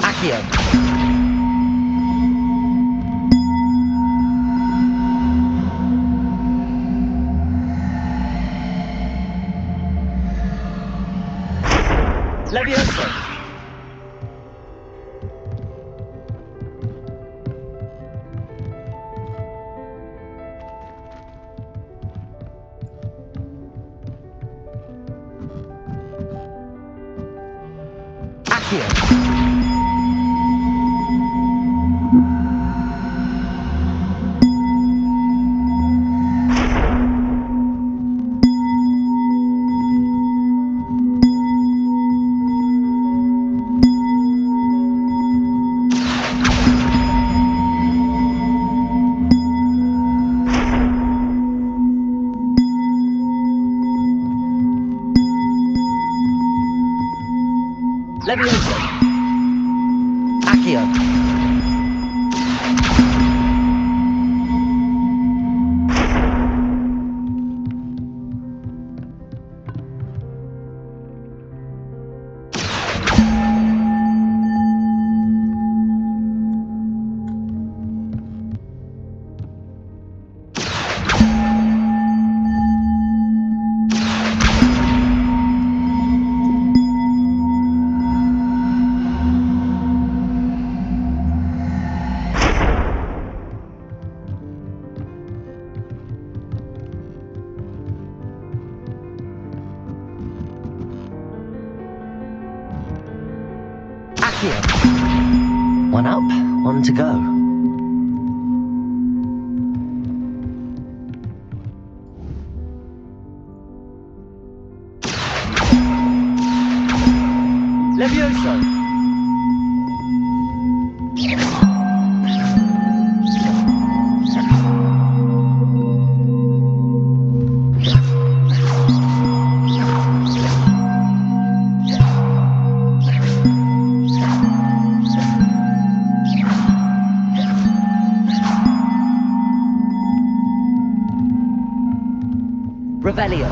Accio. Levioso. Accio. Levioso. Accio. One up, one to go. Levioso. Revelio.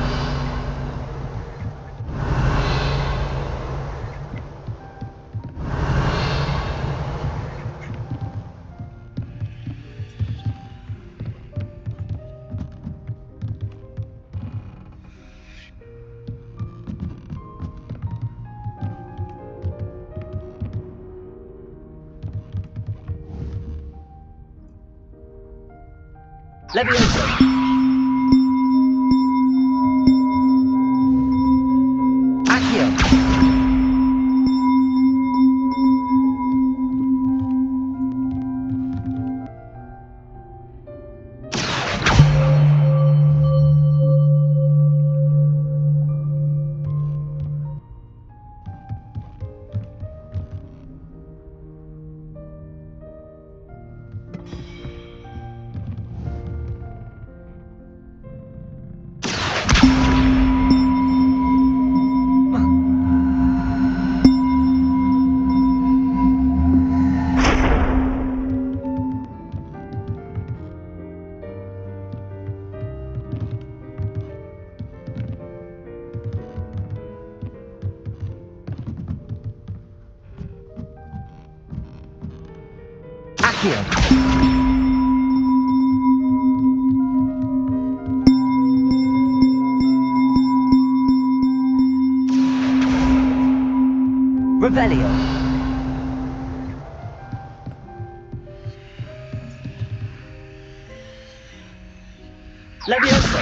Levioso! Accio! Revelio. Levioso.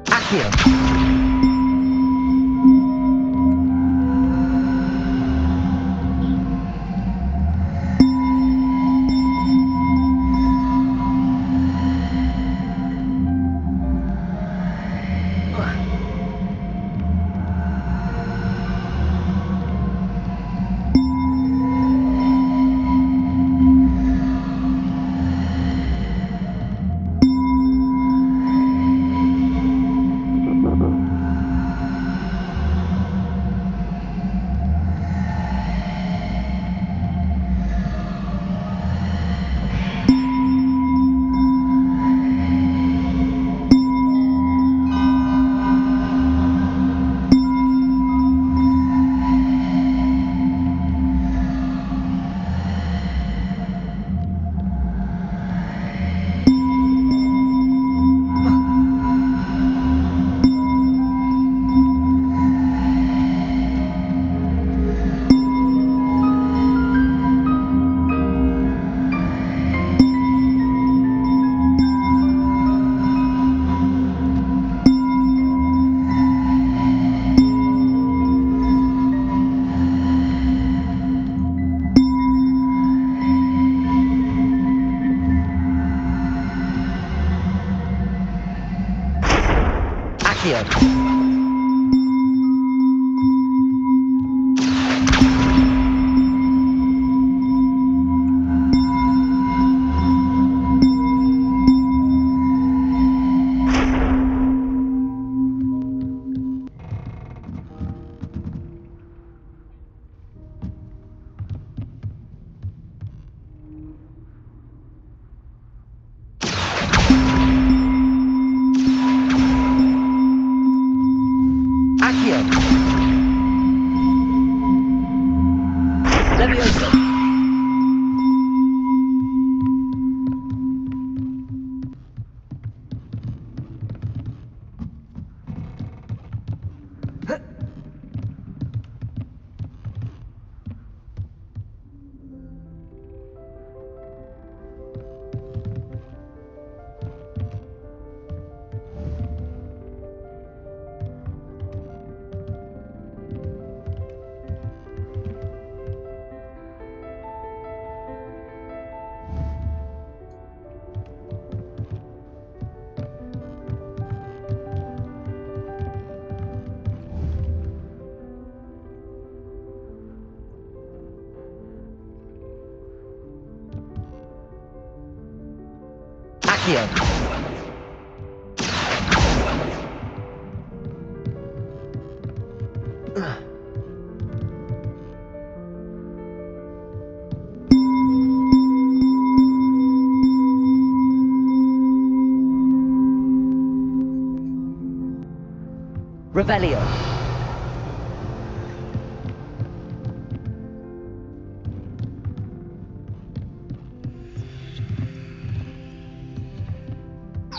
Accio. Revelio.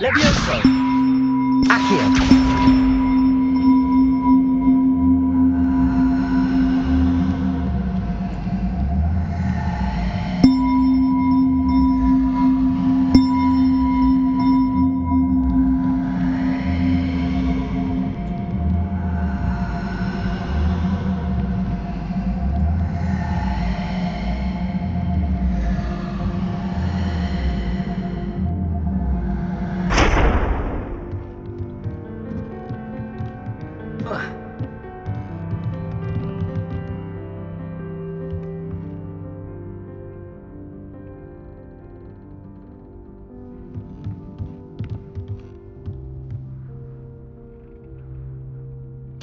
Levioso. Accio.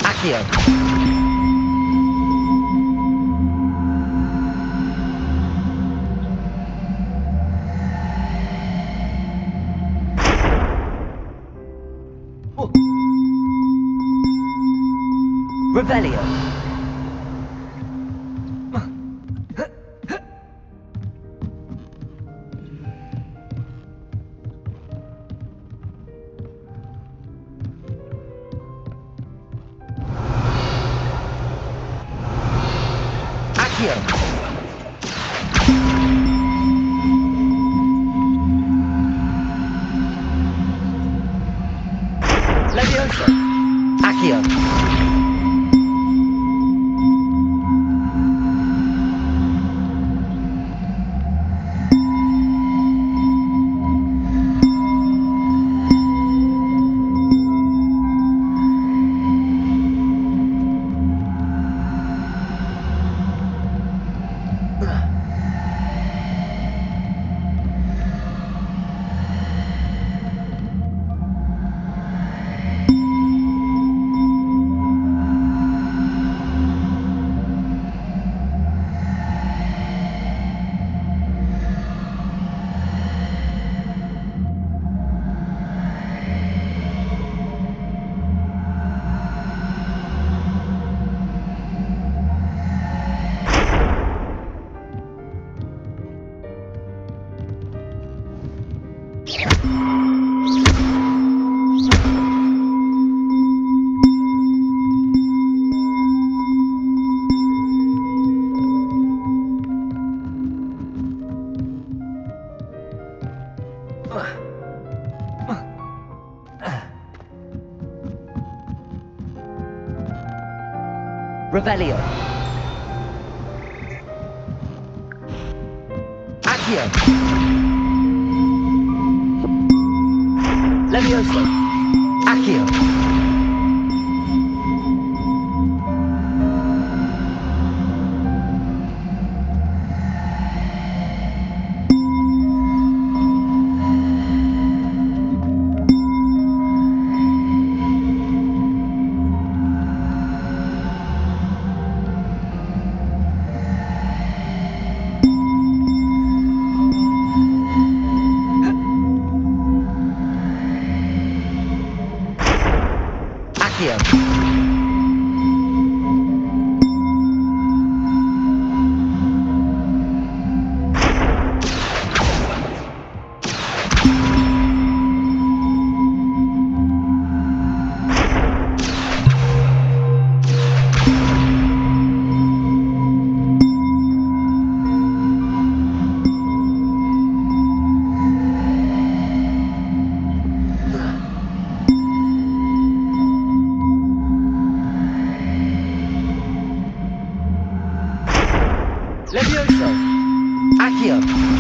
Accio. Revelio. Accio. Levioso. Accio. Revelio. Accio. Levioso. Accio. Levioso. Accio.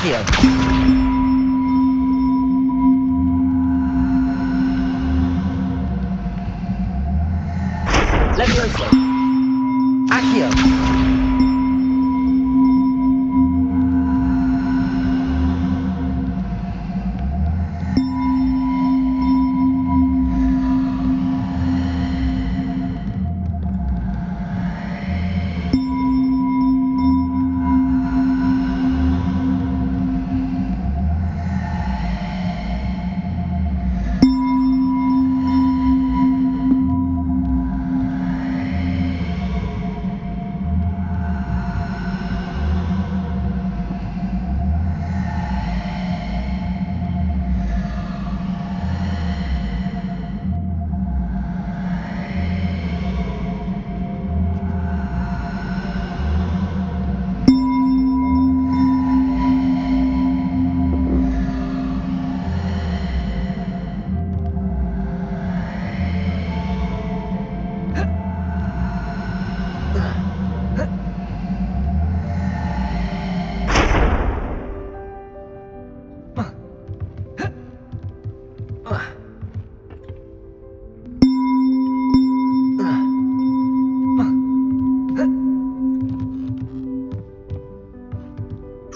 Accio. Levioso. Accio.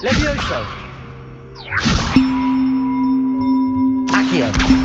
Levioso. Accio.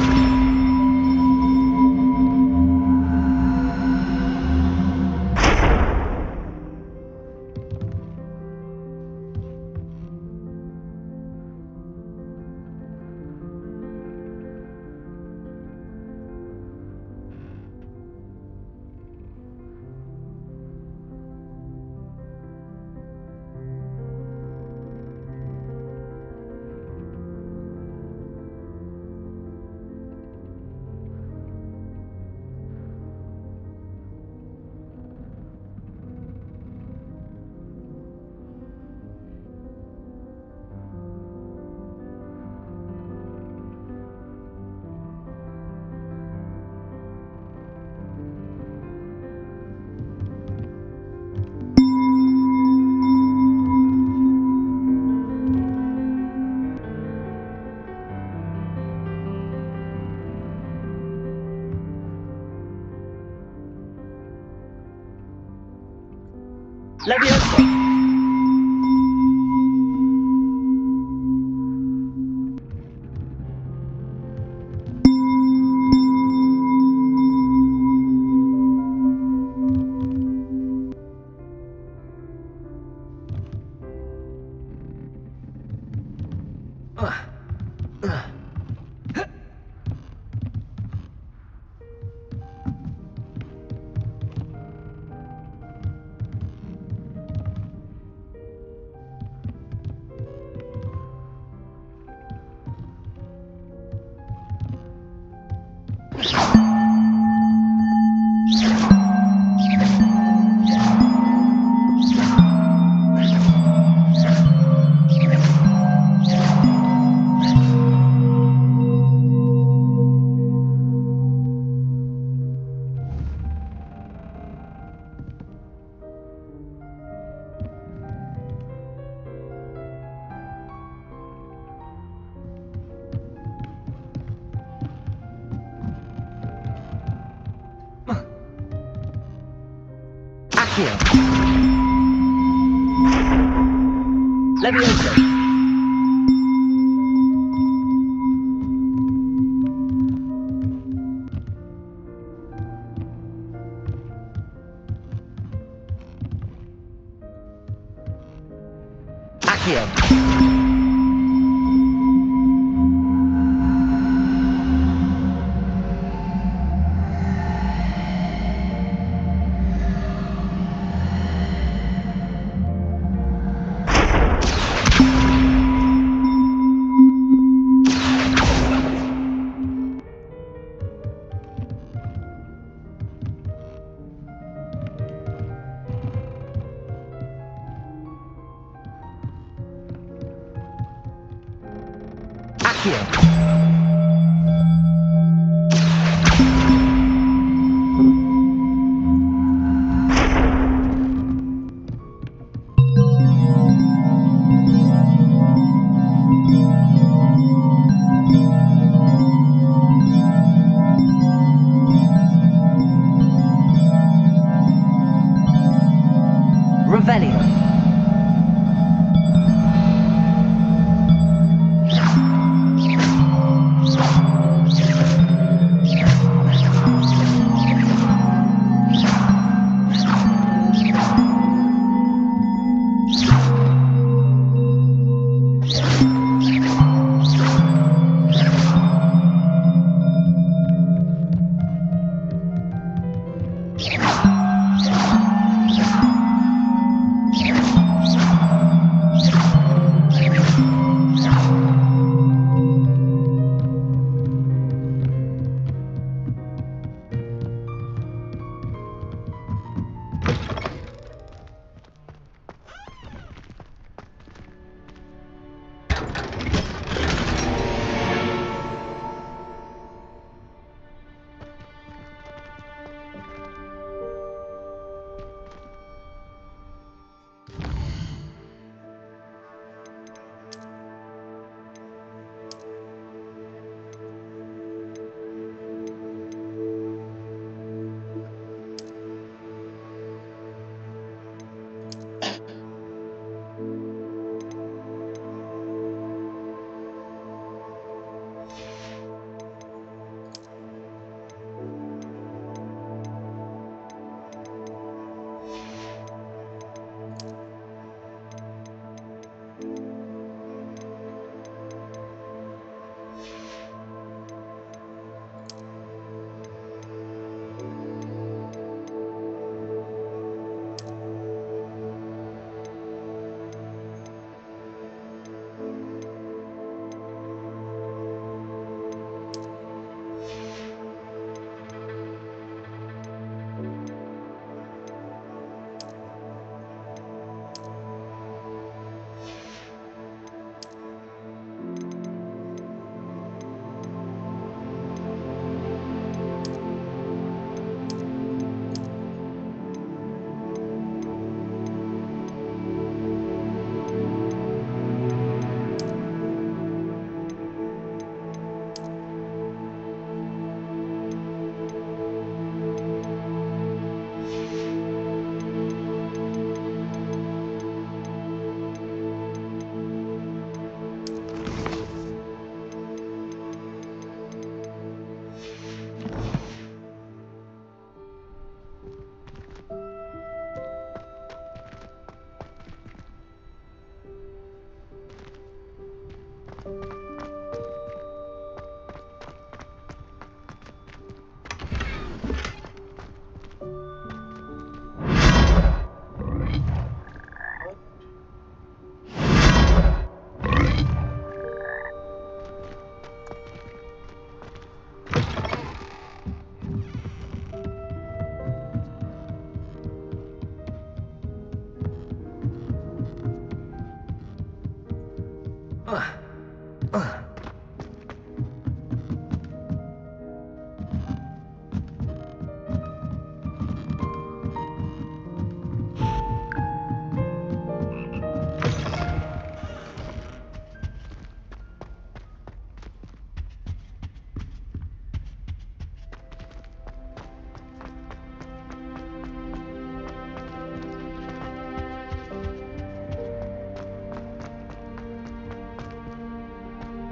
Levioso. Accio. Levioso. Accio. Accio.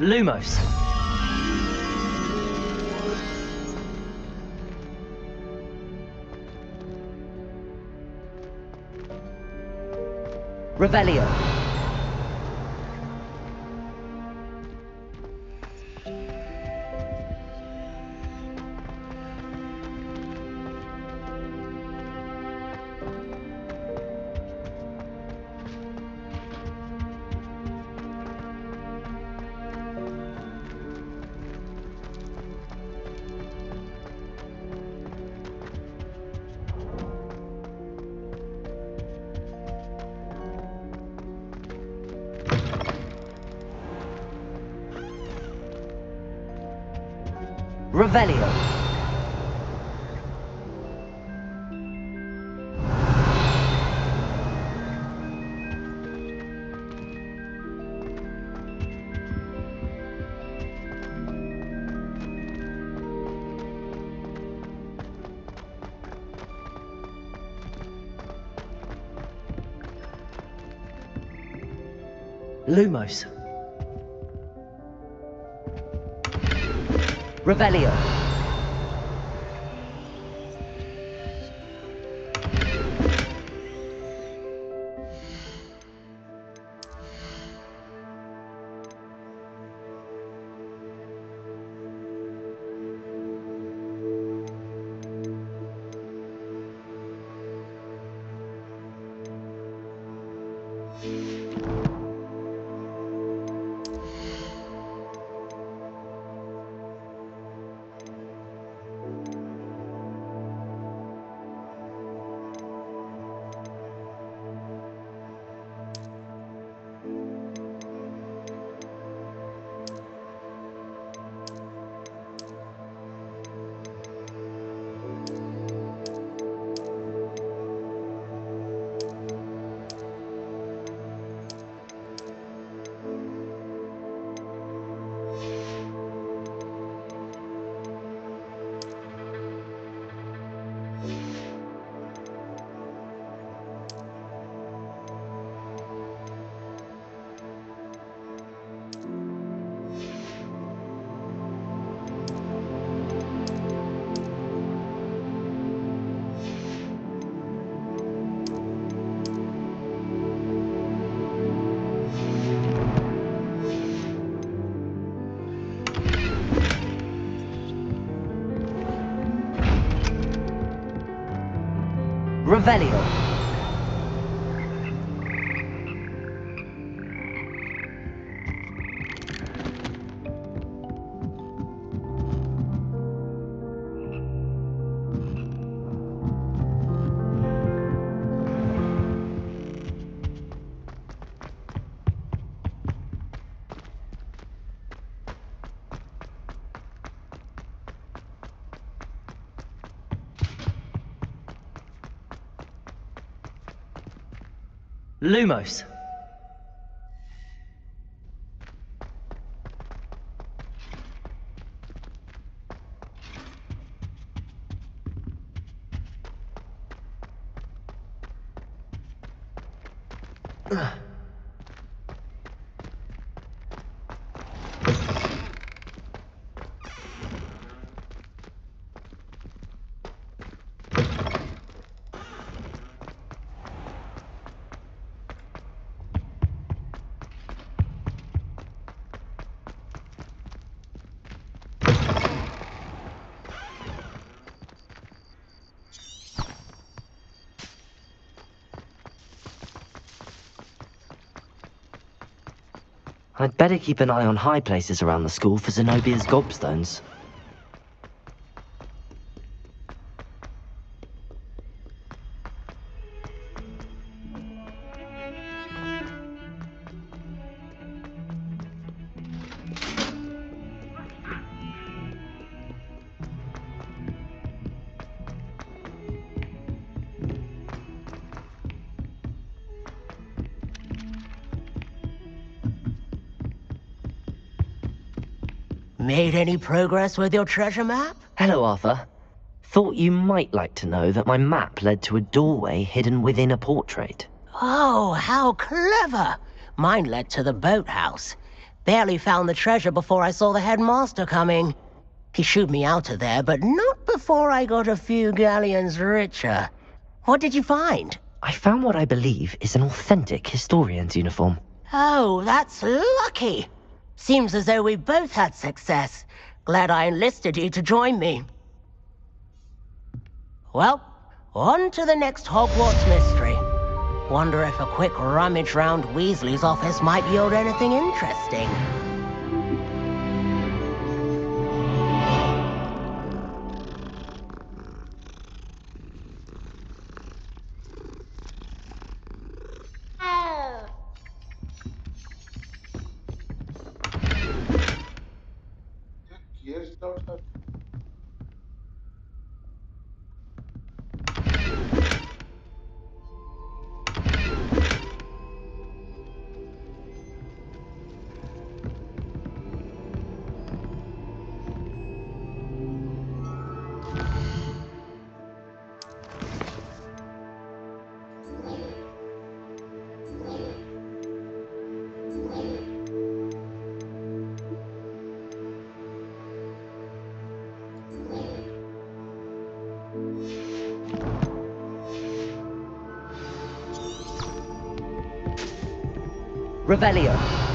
Lumos. Revelio. Revelio. Lumos. Revelio. Revelio. Lumos. I'd better keep an eye on high places around the school for Zenobia's gobstones. Made any progress with your treasure map? Hello, Arthur. Thought you might like to know that my map led to a doorway hidden within a portrait. Oh, how clever! Mine led to the boathouse. Barely found the treasure before I saw the headmaster coming. He shooed me out of there, but not before I got a few galleons richer. What did you find? I found what I believe is an authentic historian's uniform. Oh, that's lucky. Seems as though we both had success. Glad I enlisted you to join me. Well, on to the next Hogwarts mystery. Wonder if a quick rummage round Weasley's office might yield anything interesting. Revelio.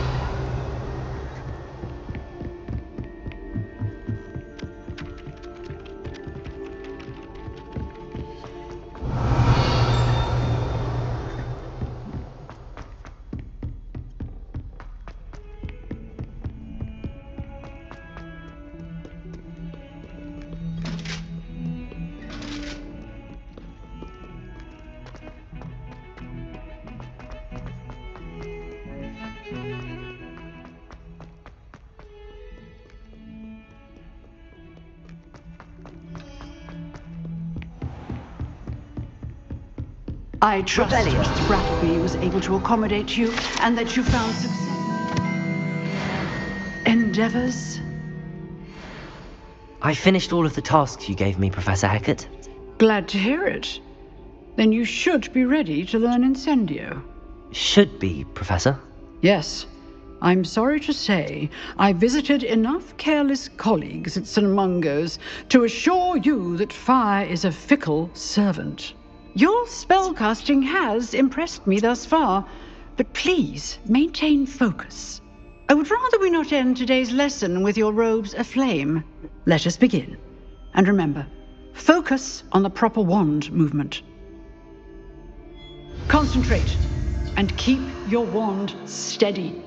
I trust Mr. Brattleby was able to accommodate you and that you found success. Endeavors? I finished all of the tasks you gave me, Professor Hecat. Glad to hear it. Then you should be ready to learn Incendio. Should be, Professor. Yes. I'm sorry to say, I visited enough careless colleagues at St. Mungo's to assure you that fire is a fickle servant. Your spellcasting has impressed me thus far, but please maintain focus. I would rather we not end today's lesson with your robes aflame. Let us begin. And remember, focus on the proper wand movement. Concentrate and keep your wand steady.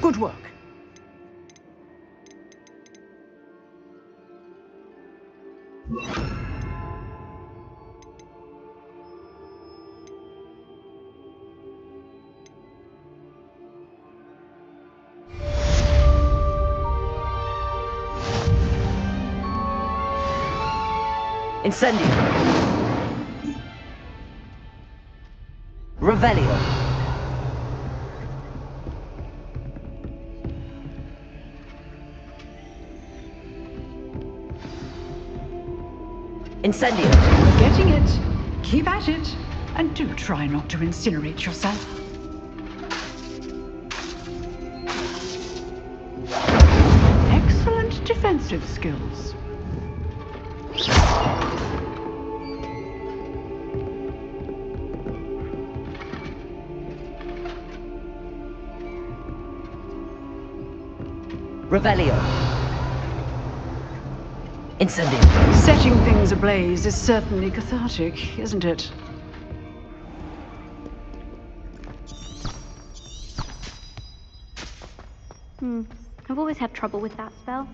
Good work. Incendio. Revelio. Incendio. Getting it. Keep at it. And do try not to incinerate yourself. Excellent defensive skills. Revelio. Incendio. Setting things ablaze is certainly cathartic, isn't it? I've always had trouble with that spell.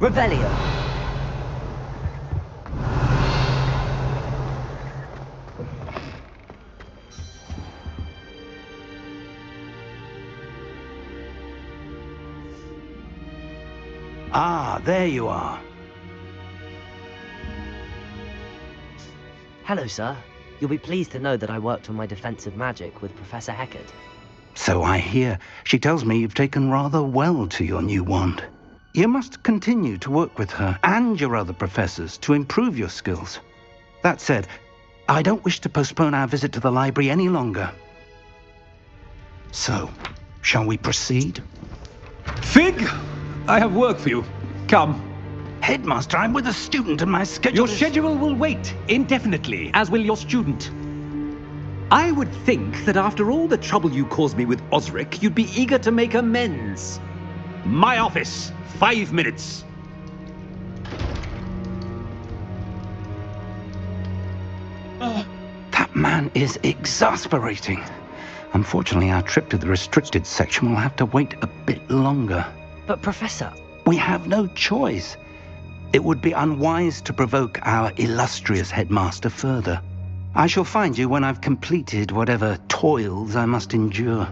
Revelio. Ah, there you are. Hello, sir. You'll be pleased to know that I worked on my defensive magic with Professor Heckard. So I hear. She tells me you've taken rather well to your new wand. You must continue to work with her and your other professors to improve your skills. That said, I don't wish to postpone our visit to the library any longer. So, shall we proceed? Fig! I have work for you. Come. Headmaster, I'm with a student and my schedule Your schedule will wait indefinitely, as will your student. I would think that after all the trouble you caused me with Osric, you'd be eager to make amends. My office, 5 minutes. That man is exasperating. Unfortunately, our trip to the restricted section will have to wait a bit longer. But Professor... We have no choice. It would be unwise to provoke our illustrious headmaster further. I shall find you when I've completed whatever toils I must endure.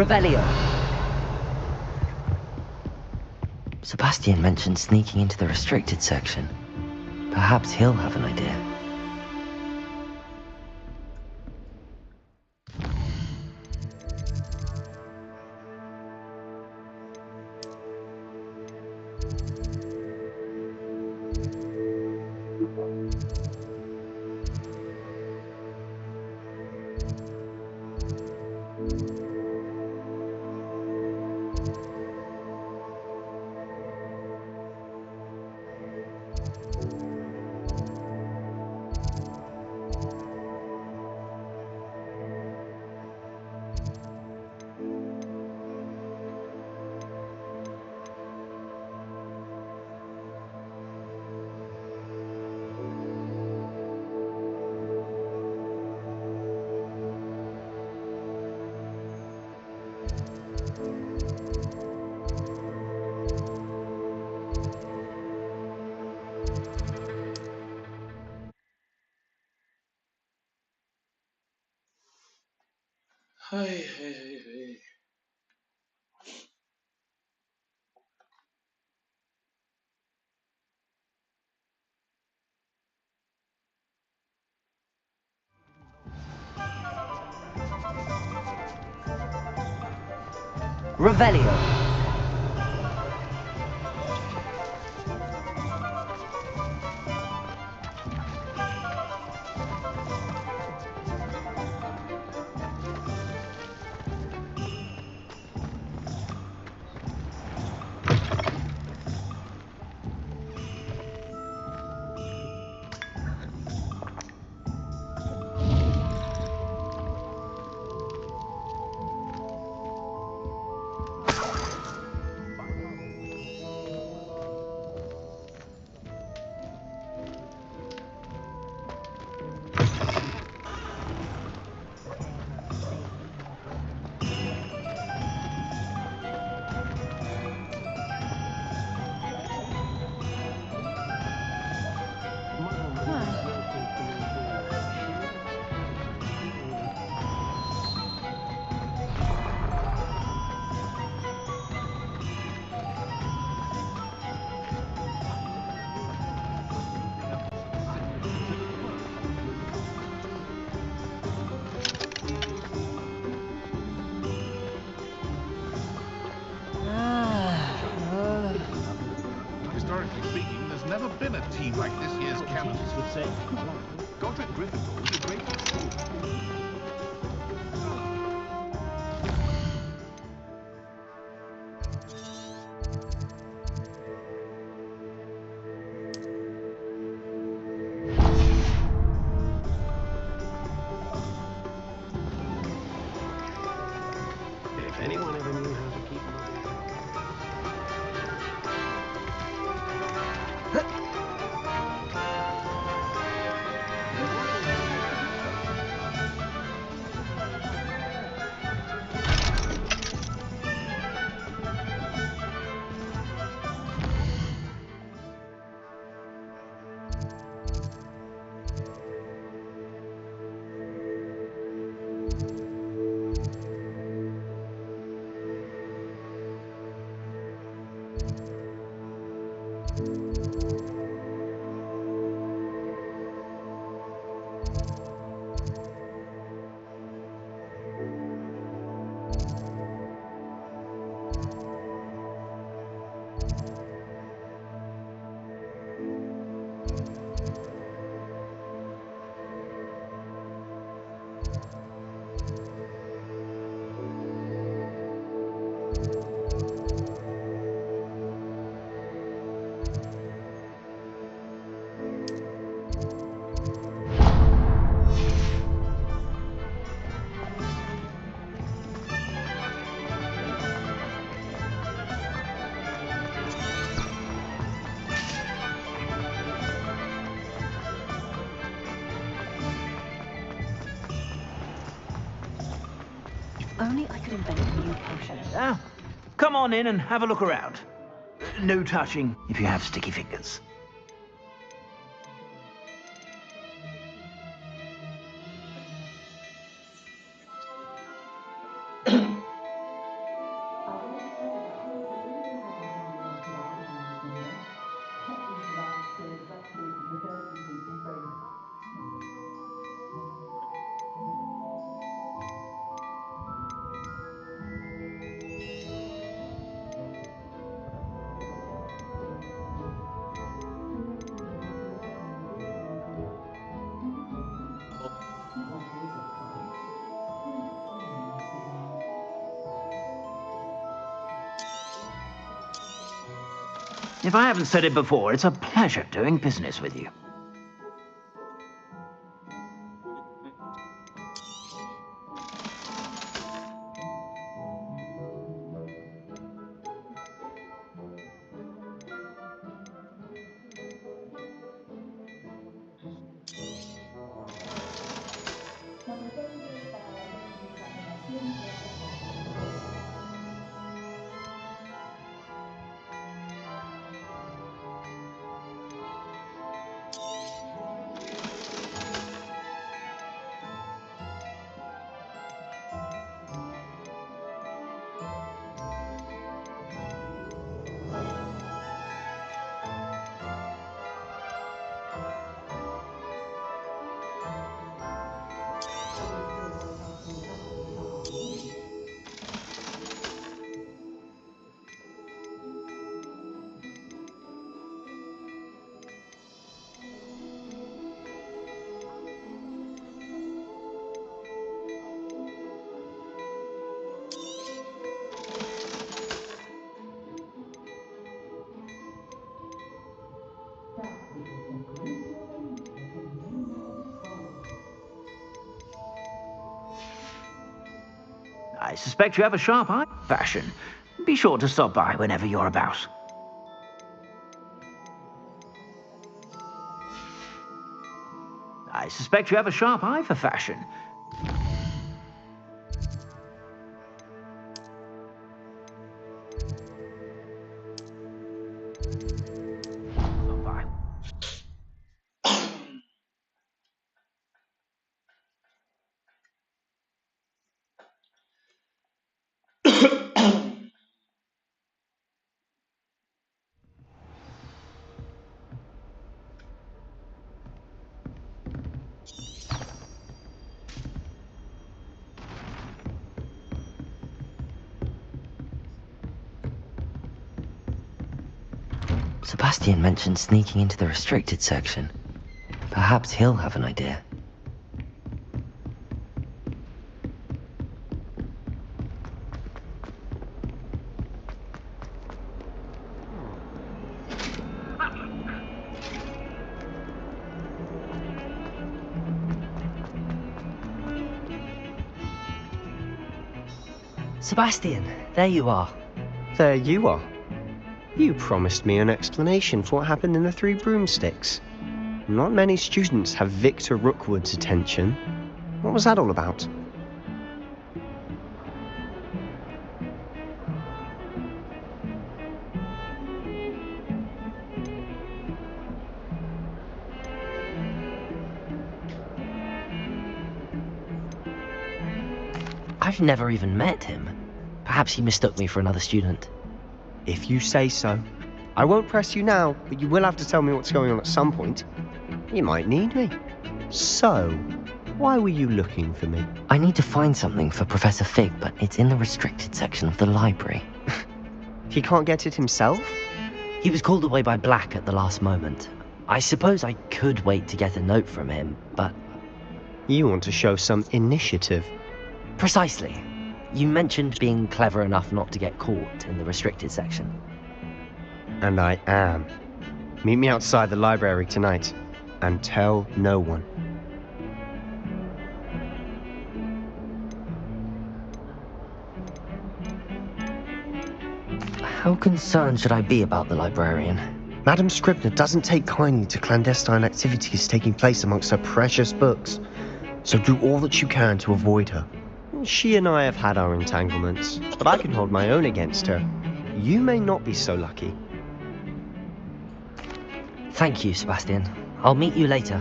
Revelio. Sebastian mentioned sneaking into the restricted section. Perhaps he'll have an idea. Hey, hey, hey, hey. Revelio. team like this year's cannons would say. Godric Gryffindor was a great school. If anyone ever knew how to keep Only I could invent a new potion. Now, come on in and have a look around. No touching if you have sticky fingers. If I haven't said it before, it's a pleasure doing business with you. I suspect you have a sharp eye for fashion. Be sure to stop by whenever you're about. I suspect you have a sharp eye for fashion. Stop by. Sebastian mentioned sneaking into the restricted section. Perhaps he'll have an idea. Sebastian, there you are. There you are. You promised me an explanation for what happened in the Three Broomsticks. Not many students have Victor Rookwood's attention. What was that all about? I've never even met him. Perhaps he mistook me for another student. If you say so. I won't press you now, but you will have to tell me what's going on at some point. You might need me. So, why were you looking for me? I need to find something for Professor Fig, but it's in the restricted section of the library. He can't get it himself? He was called away by Black at the last moment. I suppose I could wait to get a note from him, but... You want to show some initiative. Precisely. You mentioned being clever enough not to get caught in the restricted section. And I am. Meet me outside the library tonight, and tell no one. How concerned should I be about the librarian? Madam Scribner doesn't take kindly to clandestine activities taking place amongst her precious books, so do all that you can to avoid her. She and I have had our entanglements, but I can hold my own against her. You may not be so lucky. Thank you, Sebastian. I'll meet you later.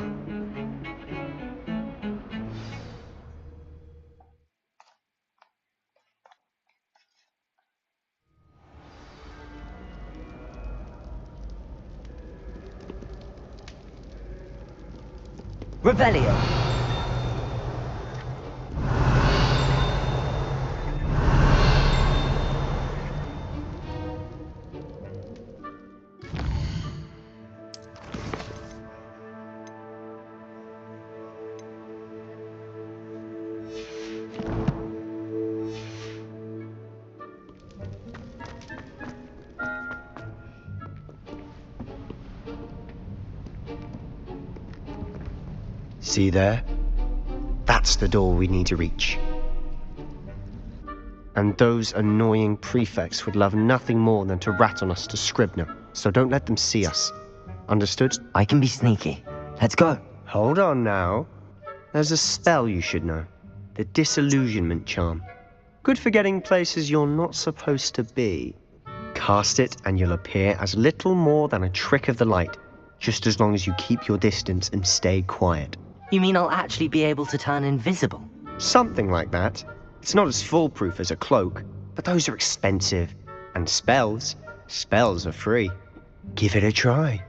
Revelio! See there? That's the door we need to reach. And those annoying prefects would love nothing more than to rat on us to Scribner, so don't let them see us. Understood? I can be sneaky. Let's go. Hold on now. There's a spell you should know. The Disillusionment Charm. Good for getting places you're not supposed to be. Cast it and you'll appear as little more than a trick of the light, just as long as you keep your distance and stay quiet. You mean I'll actually be able to turn invisible? Something like that. It's not as foolproof as a cloak, but those are expensive. And spells are free. Give it a try.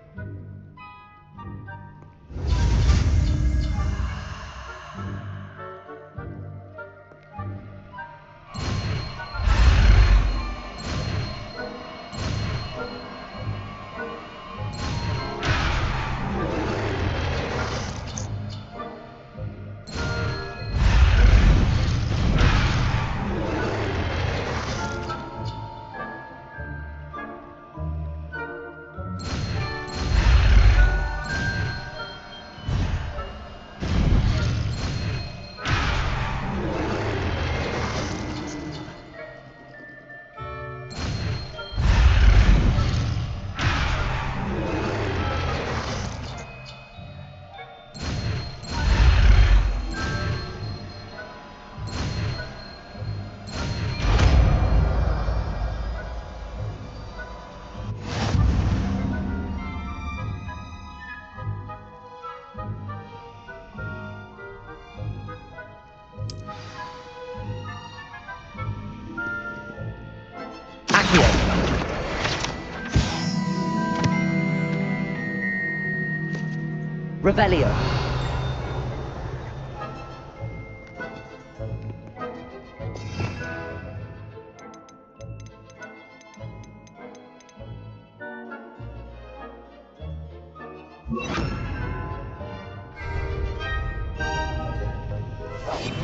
Revelio.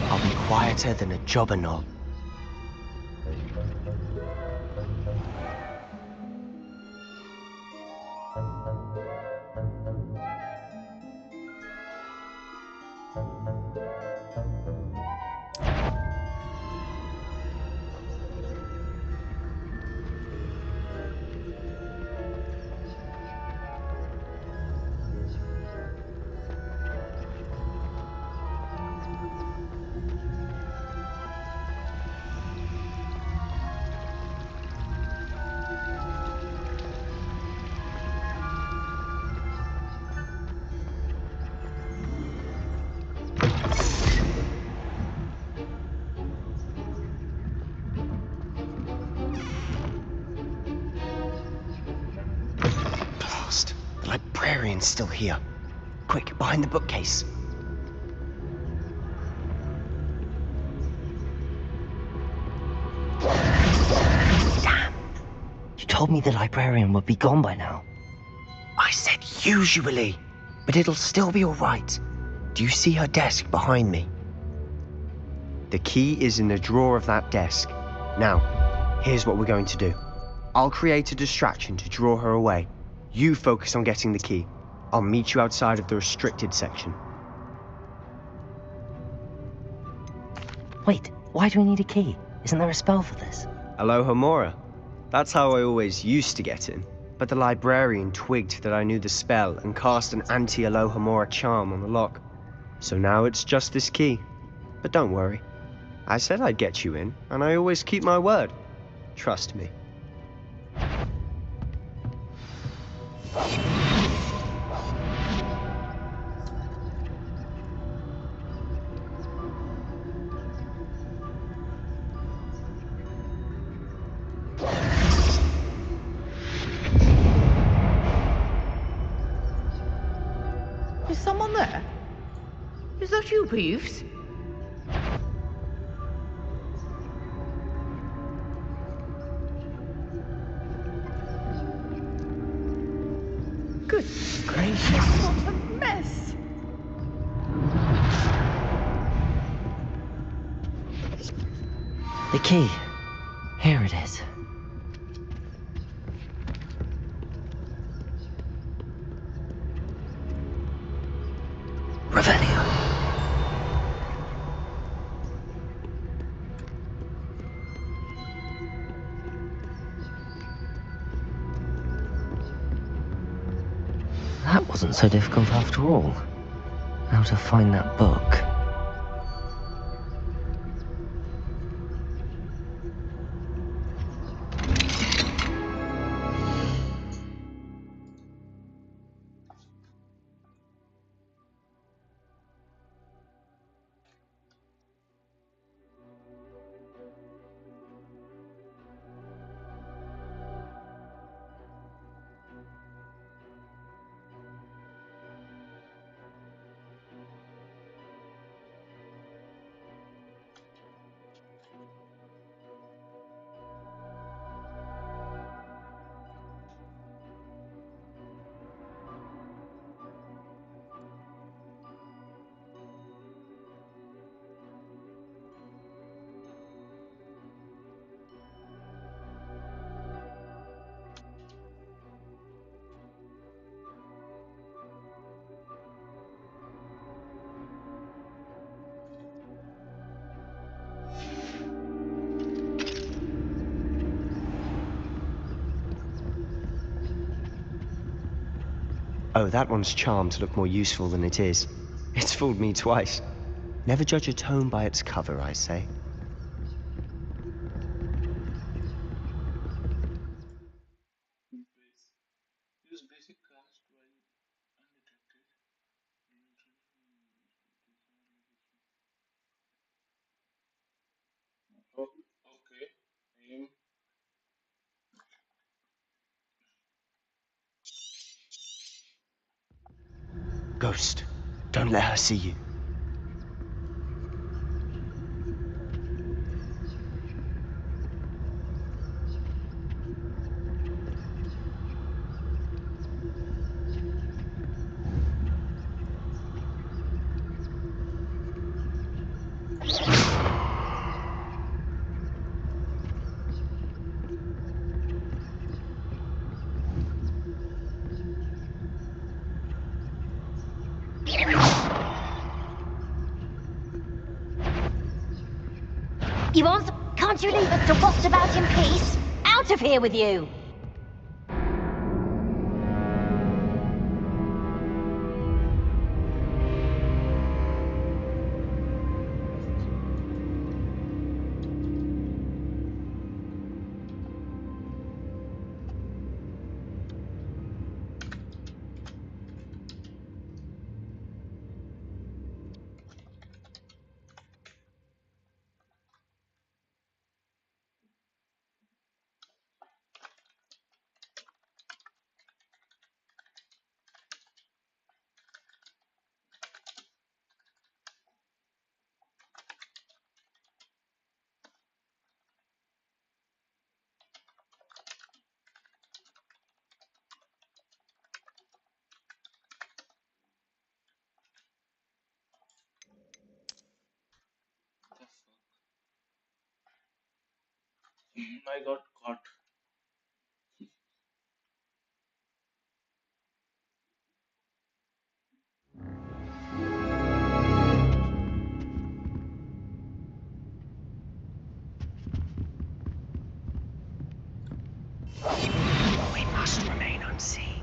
I'll be quieter than a jobberknoll. The librarian's still here. Quick, behind the bookcase. Damn! You told me the librarian would be gone by now. I said usually, but it'll still be alright. Do you see her desk behind me? The key is in the drawer of that desk. Now, here's what we're going to do. I'll create a distraction to draw her away. You focus on getting the key. I'll meet you outside of the restricted section. Wait, why do we need a key? Isn't there a spell for this? Alohomora. That's how I always used to get in. But the librarian twigged that I knew the spell and cast an anti-Alohomora charm on the lock. So now it's just this key. But don't worry. I said I'd get you in, and I always keep my word. Trust me. Is someone there? Is that you, Peeves? Good gracious, what a mess! The key. Here it is. Revelio. That wasn't so difficult after all. How to find that book. Oh, that one's charmed to look more useful than it is. It's fooled me twice. Never judge a tome by its cover, I say. Use basic cast while undetected. Oh, okay. Aim. Ghost, don't let her see you. You want... Can't you leave us to rot about in peace? Out of here with you! I got caught. We must remain unseen.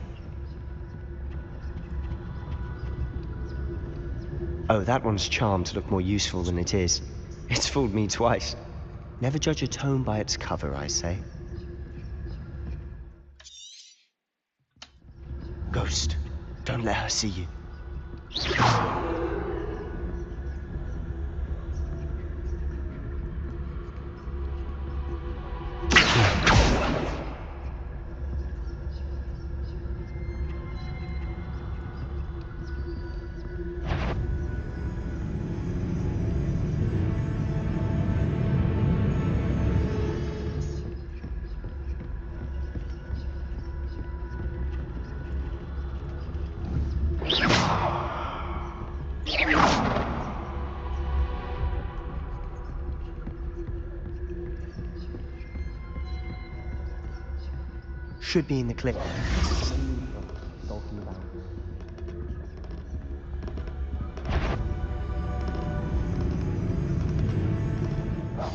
Oh, that one's charmed to look more useful than it is. It's fooled me twice. Never judge a tome by its cover, I say. Ghost, don't let her see you. Should be in the clip.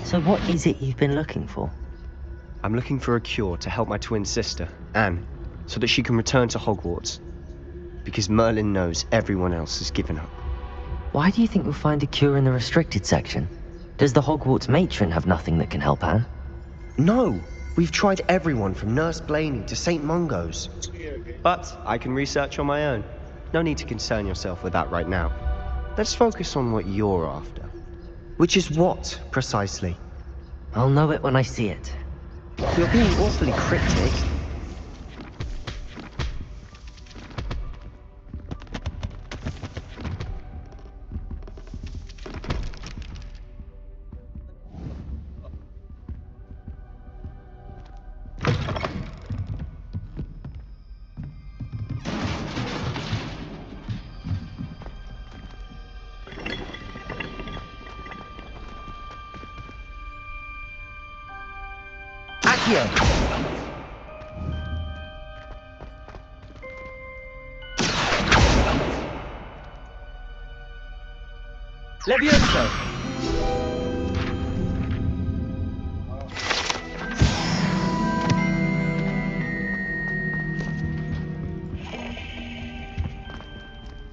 So what is it you've been looking for? I'm looking for a cure to help my twin sister, Anne, so that she can return to Hogwarts. Because Merlin knows everyone else has given up. Why do you think you'll find a cure in the restricted section? Does the Hogwarts matron have nothing that can help Anne? No! We've tried everyone from Nurse Blaney to St. Mungo's. But I can research on my own. No need to concern yourself with that right now. Let's focus on what you're after. Which is what, precisely? I'll know it when I see it. You're being awfully cryptic. Levioso!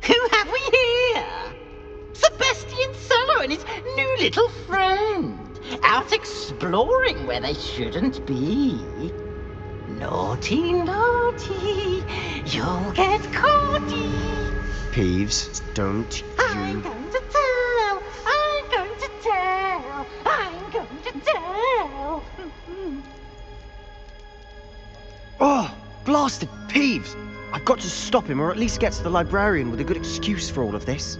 Who have we here? Sebastian Sallow and his new little friend. Out exploring where they shouldn't be. Naughty, naughty, you'll get caughty. Peeves, don't you... I'm going to tell, I'm going to tell, I'm going to tell. Oh, blasted Peeves! I've got to stop him, or at least get to the librarian with a good excuse for all of this.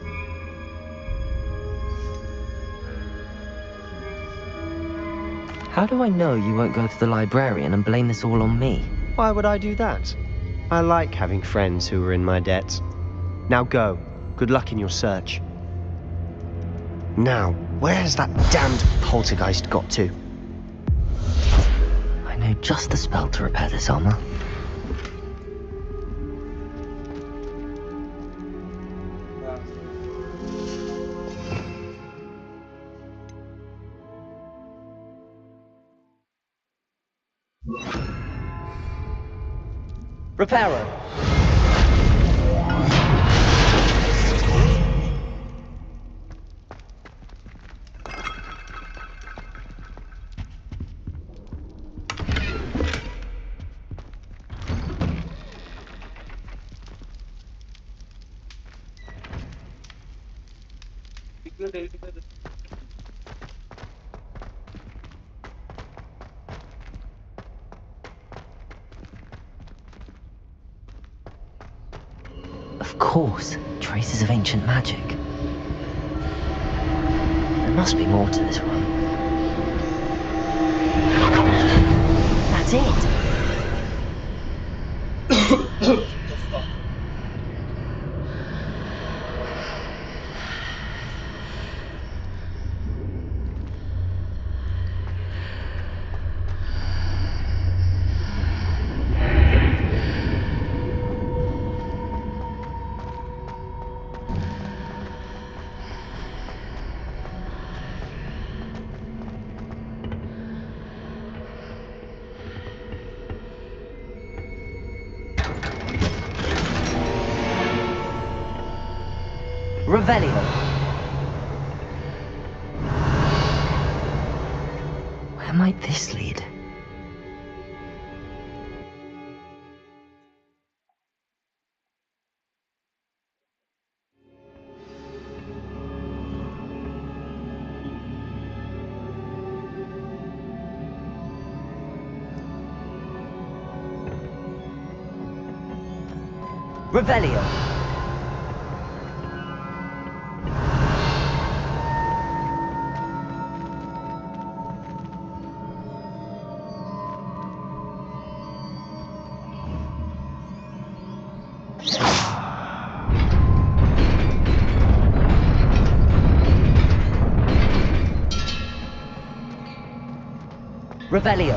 How do I know you won't go to the librarian and blame this all on me? Why would I do that? I like having friends who are in my debt. Now go. Good luck in your search. Now, where's that damned poltergeist got to? I know just the spell to repair this armor. Reparo. Of course, traces of ancient magic. There must be more to this one. That's it! Revelio. Where might this lead? Revelio. Revelio.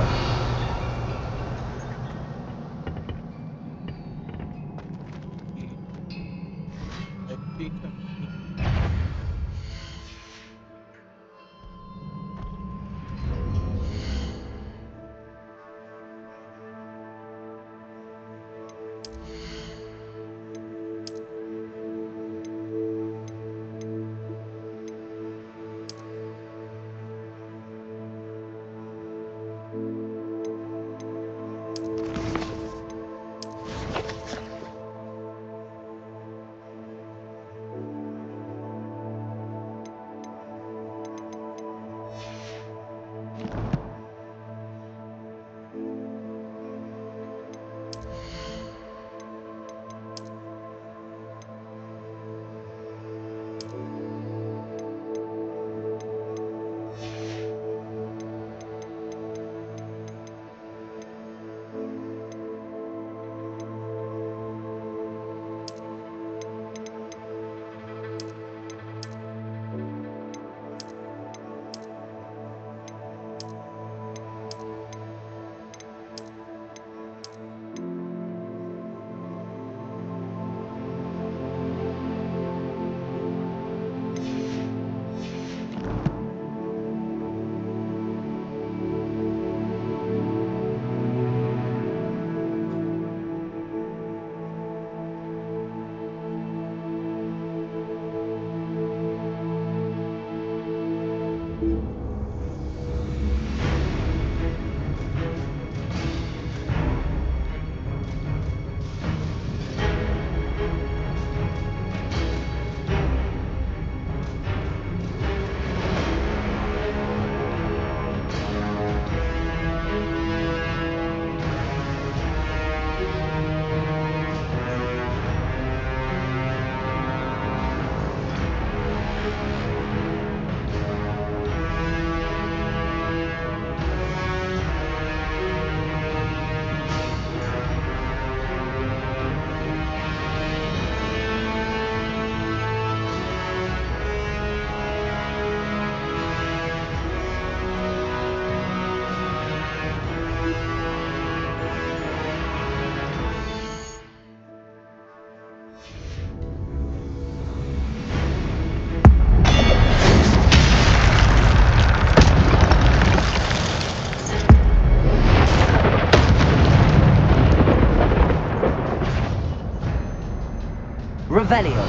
Revelio.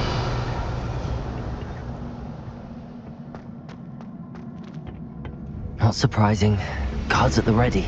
Not surprising. Guards at the ready.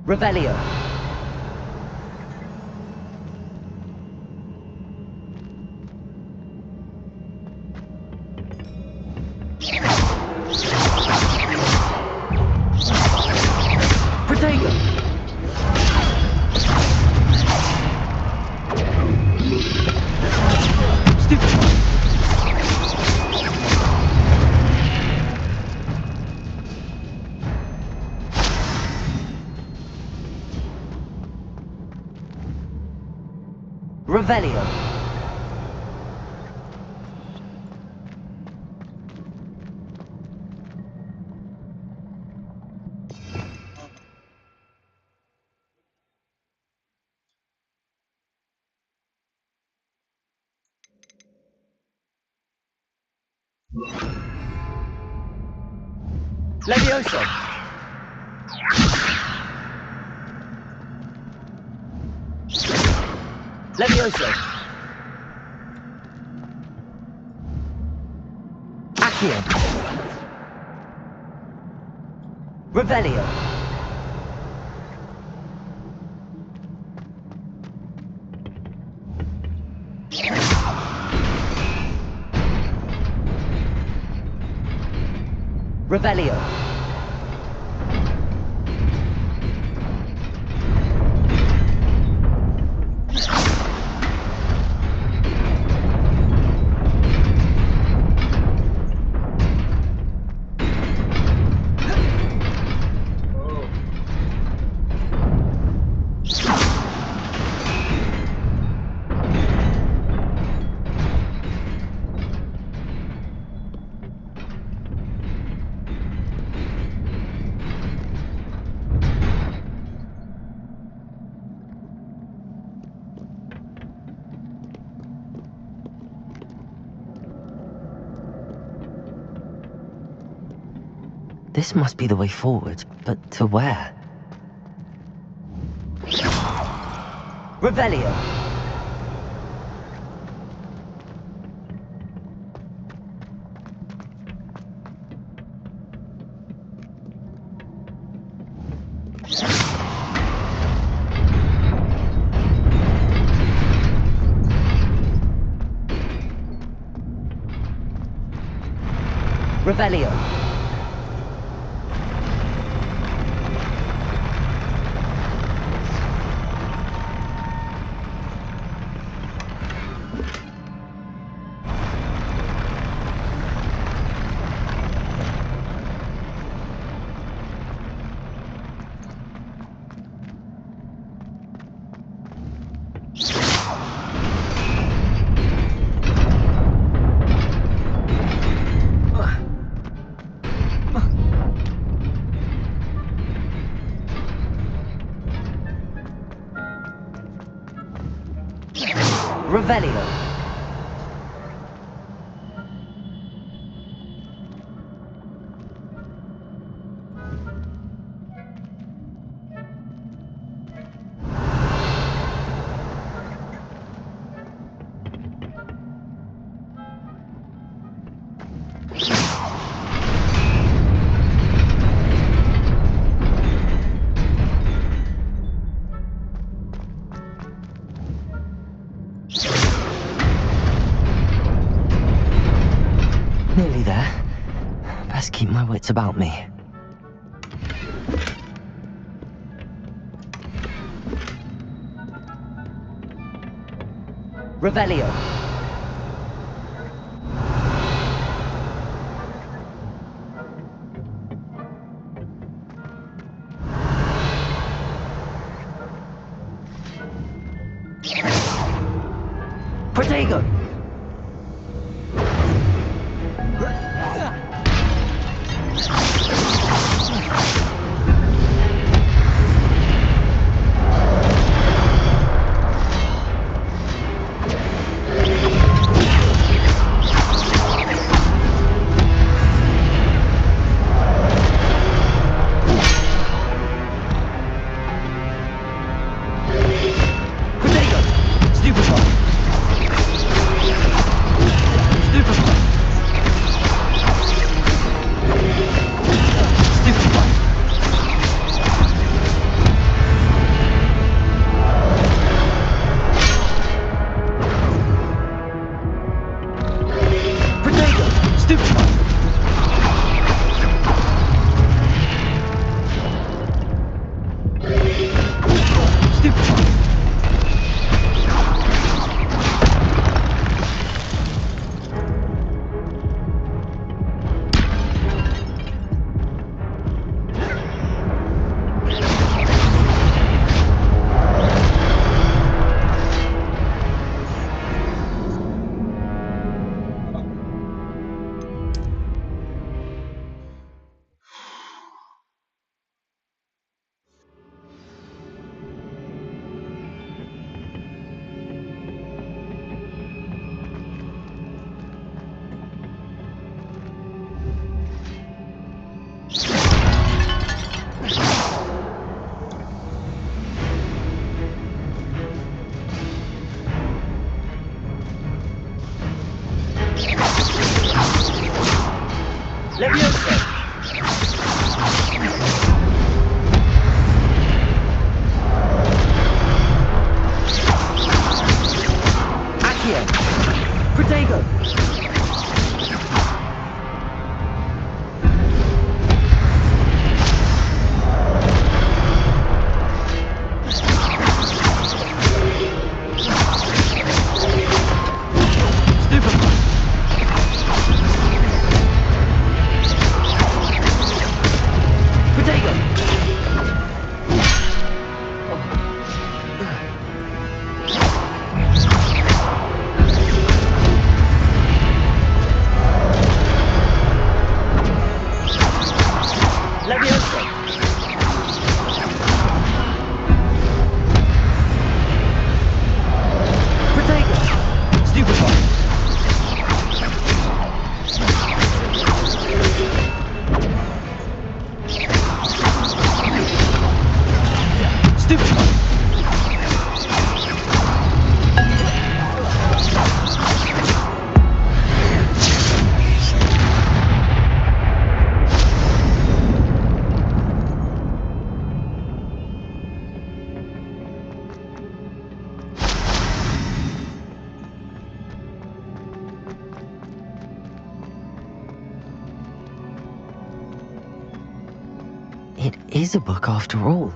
Revelio. Protego. Revelio. Levioso. Levioso. Accio. Revelio. Revelio. This must be the way forward, but to where? Revelio. Revelio. Revelio. Nearly there. Best keep my wits about me. Revelio. Protego. It is a book after all.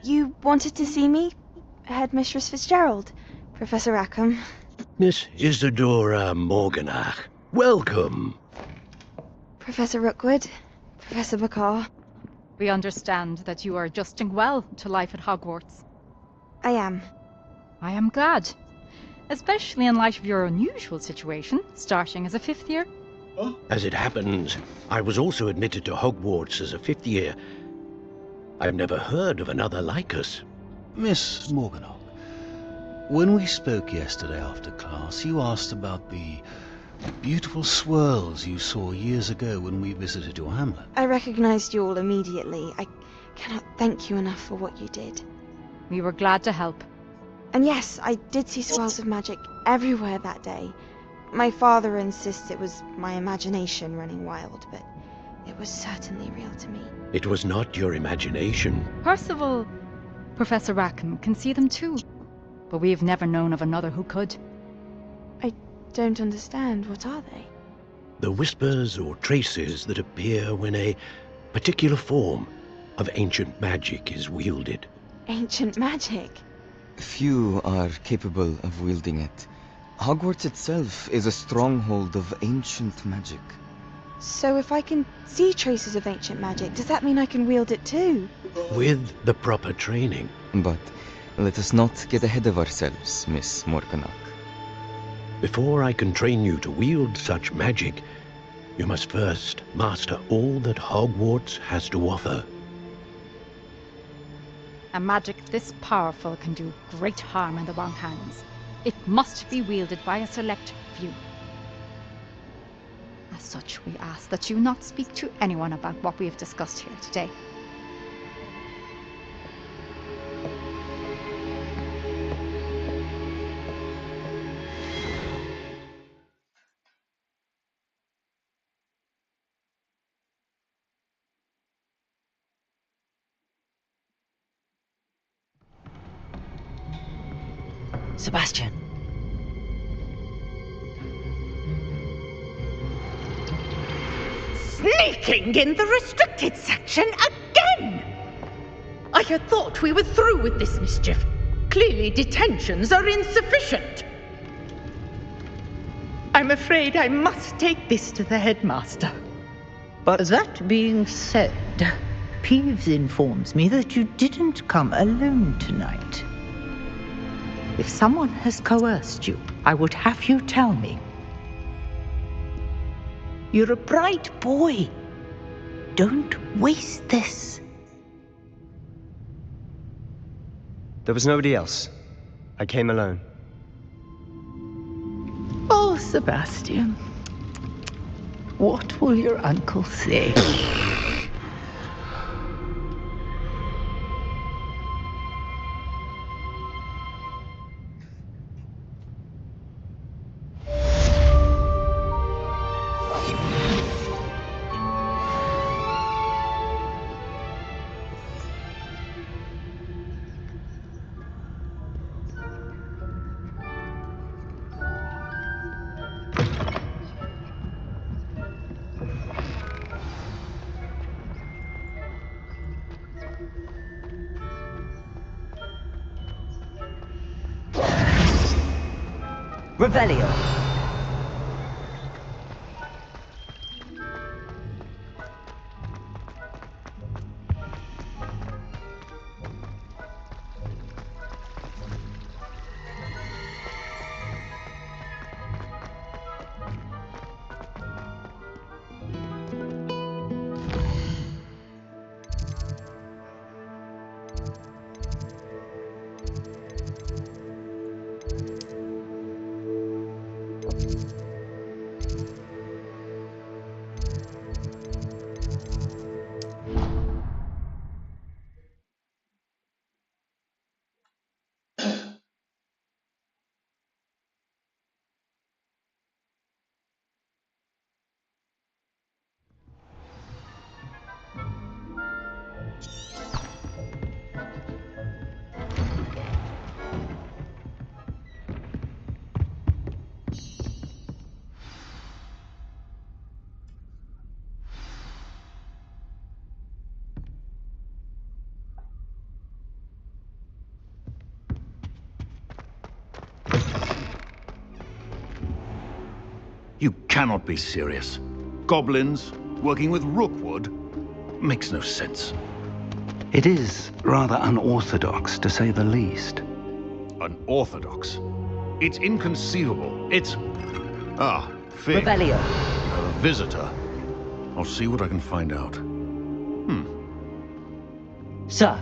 You wanted to see me? Headmistress Fitzgerald, Professor Rackham. Miss Isadora Morganach, welcome. Professor Rookwood, Professor Bakar. We understand that you are adjusting well to life at Hogwarts. I am. I am glad. Especially in light of your unusual situation, starting as a 5th year. As it happens, I was also admitted to Hogwarts as a 5th year. I've never heard of another like us. Miss Morganach, when we spoke yesterday after class, you asked about the beautiful swirls you saw years ago when we visited your hamlet. I recognized you all immediately. I cannot thank you enough for what you did. We were glad to help. And yes, I did see swirls of magic everywhere that day. My father insists it was my imagination running wild, but it was certainly real to me. It was not your imagination. Percival, Professor Rackham can see them too. But we have never known of another who could. I don't understand. What are they? The whispers or traces that appear when a particular form of ancient magic is wielded. Ancient magic? Few are capable of wielding it. Hogwarts itself is a stronghold of ancient magic. So if I can see traces of ancient magic, does that mean I can wield it too? With the proper training. But let us not get ahead of ourselves, Miss Morganach. Before I can train you to wield such magic, you must first master all that Hogwarts has to offer. A magic this powerful can do great harm in the wrong hands. It must be wielded by a select few. As such, we ask that you not speak to anyone about what we have discussed here today. Sebastian. Sneaking in the restricted section again! I had thought we were through with this mischief. Clearly detentions are insufficient. I'm afraid I must take this to the headmaster. But that being said, Peeves informs me that you didn't come alone tonight. If someone has coerced you, I would have you tell me. You're a bright boy. Don't waste this. There was nobody else. I came alone. Oh, Sebastian. What will your uncle say? Revelio. You cannot be serious. Goblins working with Rookwood? Makes no sense. It is rather unorthodox, to say the least. Unorthodox? It's inconceivable. It's... Ah, Fig. Revelio. A visitor. I'll see what I can find out. Sir,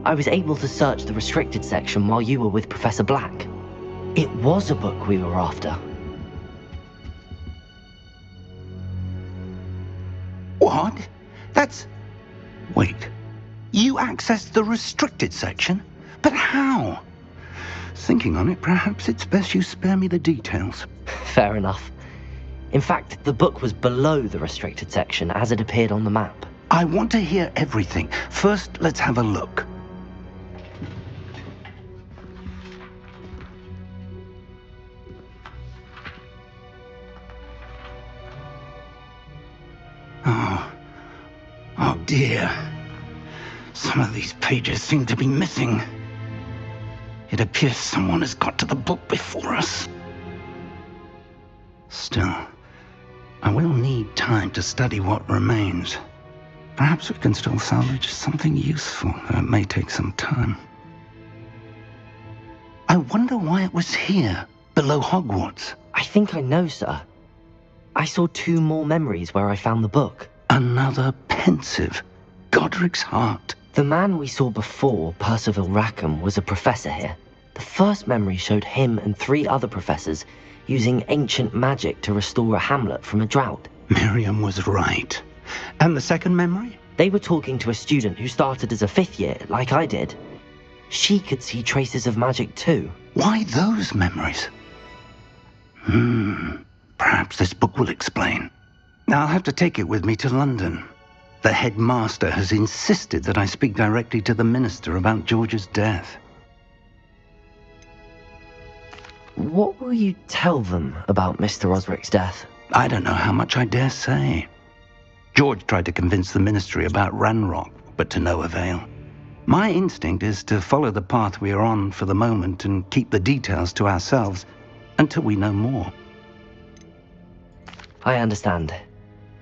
I was able to search the restricted section while you were with Professor Black. It was a book we were after. What? That's... Wait. You accessed the restricted section? But how? Thinking on it, perhaps it's best you spare me the details. Fair enough. In fact, the book was below the restricted section as it appeared on the map. I want to hear everything. First, let's have a look. Oh dear. Some of these pages seem to be missing. It appears someone has got to the book before us. Still, I will need time to study what remains. Perhaps we can still salvage something useful, though it may take some time. I wonder why it was here, below Hogwarts. I think I know, sir. I saw 2 more memories where I found the book. Another pensive. Godric's heart. The man we saw before, Percival Rackham, was a professor here. The first memory showed him and 3 other professors using ancient magic to restore a hamlet from a drought. Miriam was right. And the second memory? They were talking to a student who started as a 5th year, like I did. She could see traces of magic too. Why those memories? Perhaps this book will explain. I'll have to take it with me to London. The headmaster has insisted that I speak directly to the minister about George's death. What will you tell them about Mr. Osric's death? I don't know how much I dare say. George tried to convince the ministry about Ranrock, but to no avail. My instinct is to follow the path we are on for the moment and keep the details to ourselves until we know more. I understand.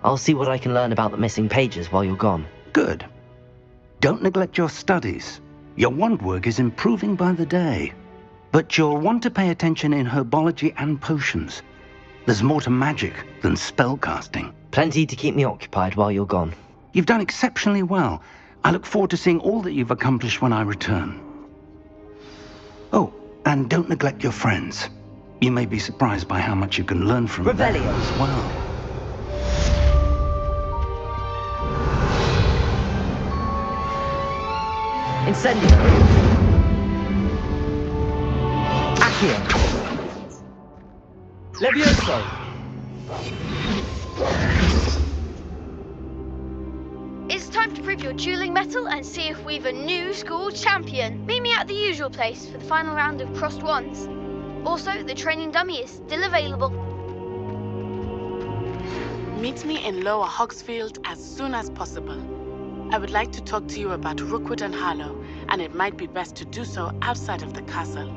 I'll see what I can learn about the missing pages while you're gone. Good. Don't neglect your studies. Your wand work is improving by the day. But you'll want to pay attention in herbology and potions. There's more to magic than spellcasting. Plenty to keep me occupied while you're gone. You've done exceptionally well. I look forward to seeing all that you've accomplished when I return. Oh, and don't neglect your friends. You may be surprised by how much you can learn from them as well. Incendio. Accio. Levioso. It's time to prove your dueling mettle and see if we've a new school champion. Meet me at the usual place for the final round of crossed wands. Also, the training dummy is still available. Meet me in Lower Hogsfield as soon as possible. I would like to talk to you about Rookwood and Harlow, and it might be best to do so outside of the castle.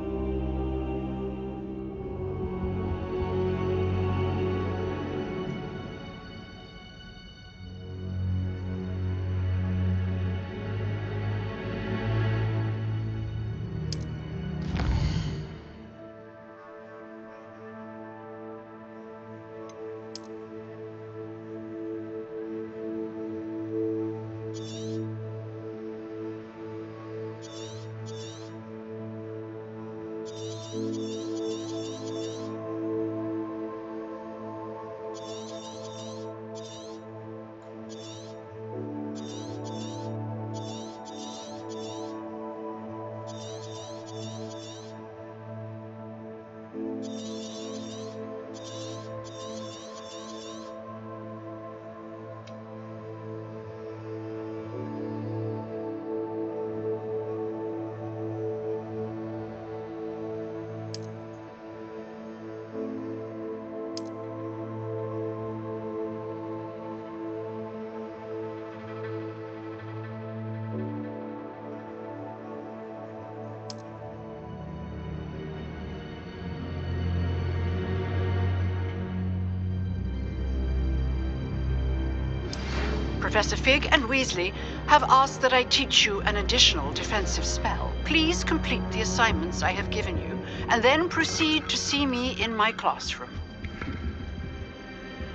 Professor Fig and Weasley have asked that I teach you an additional defensive spell. Please complete the assignments I have given you, and then proceed to see me in my classroom.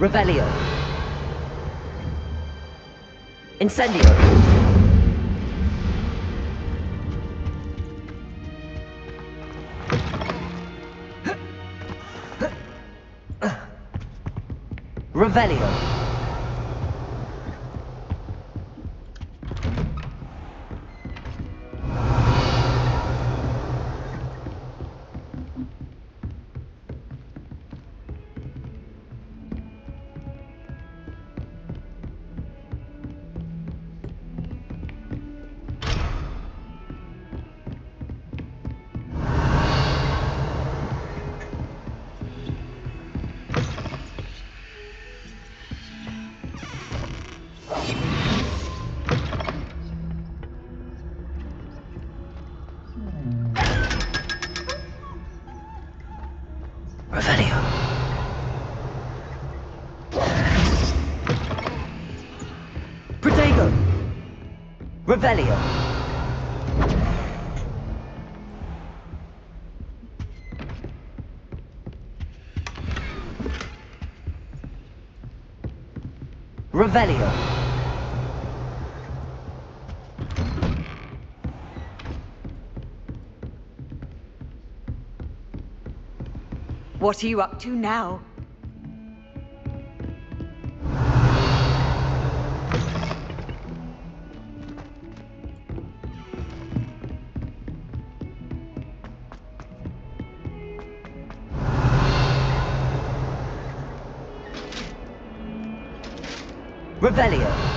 Revelio. Incendio. Revelio. Revelio. Protego. Revelio. Revelio. What are you up to now? Revelio.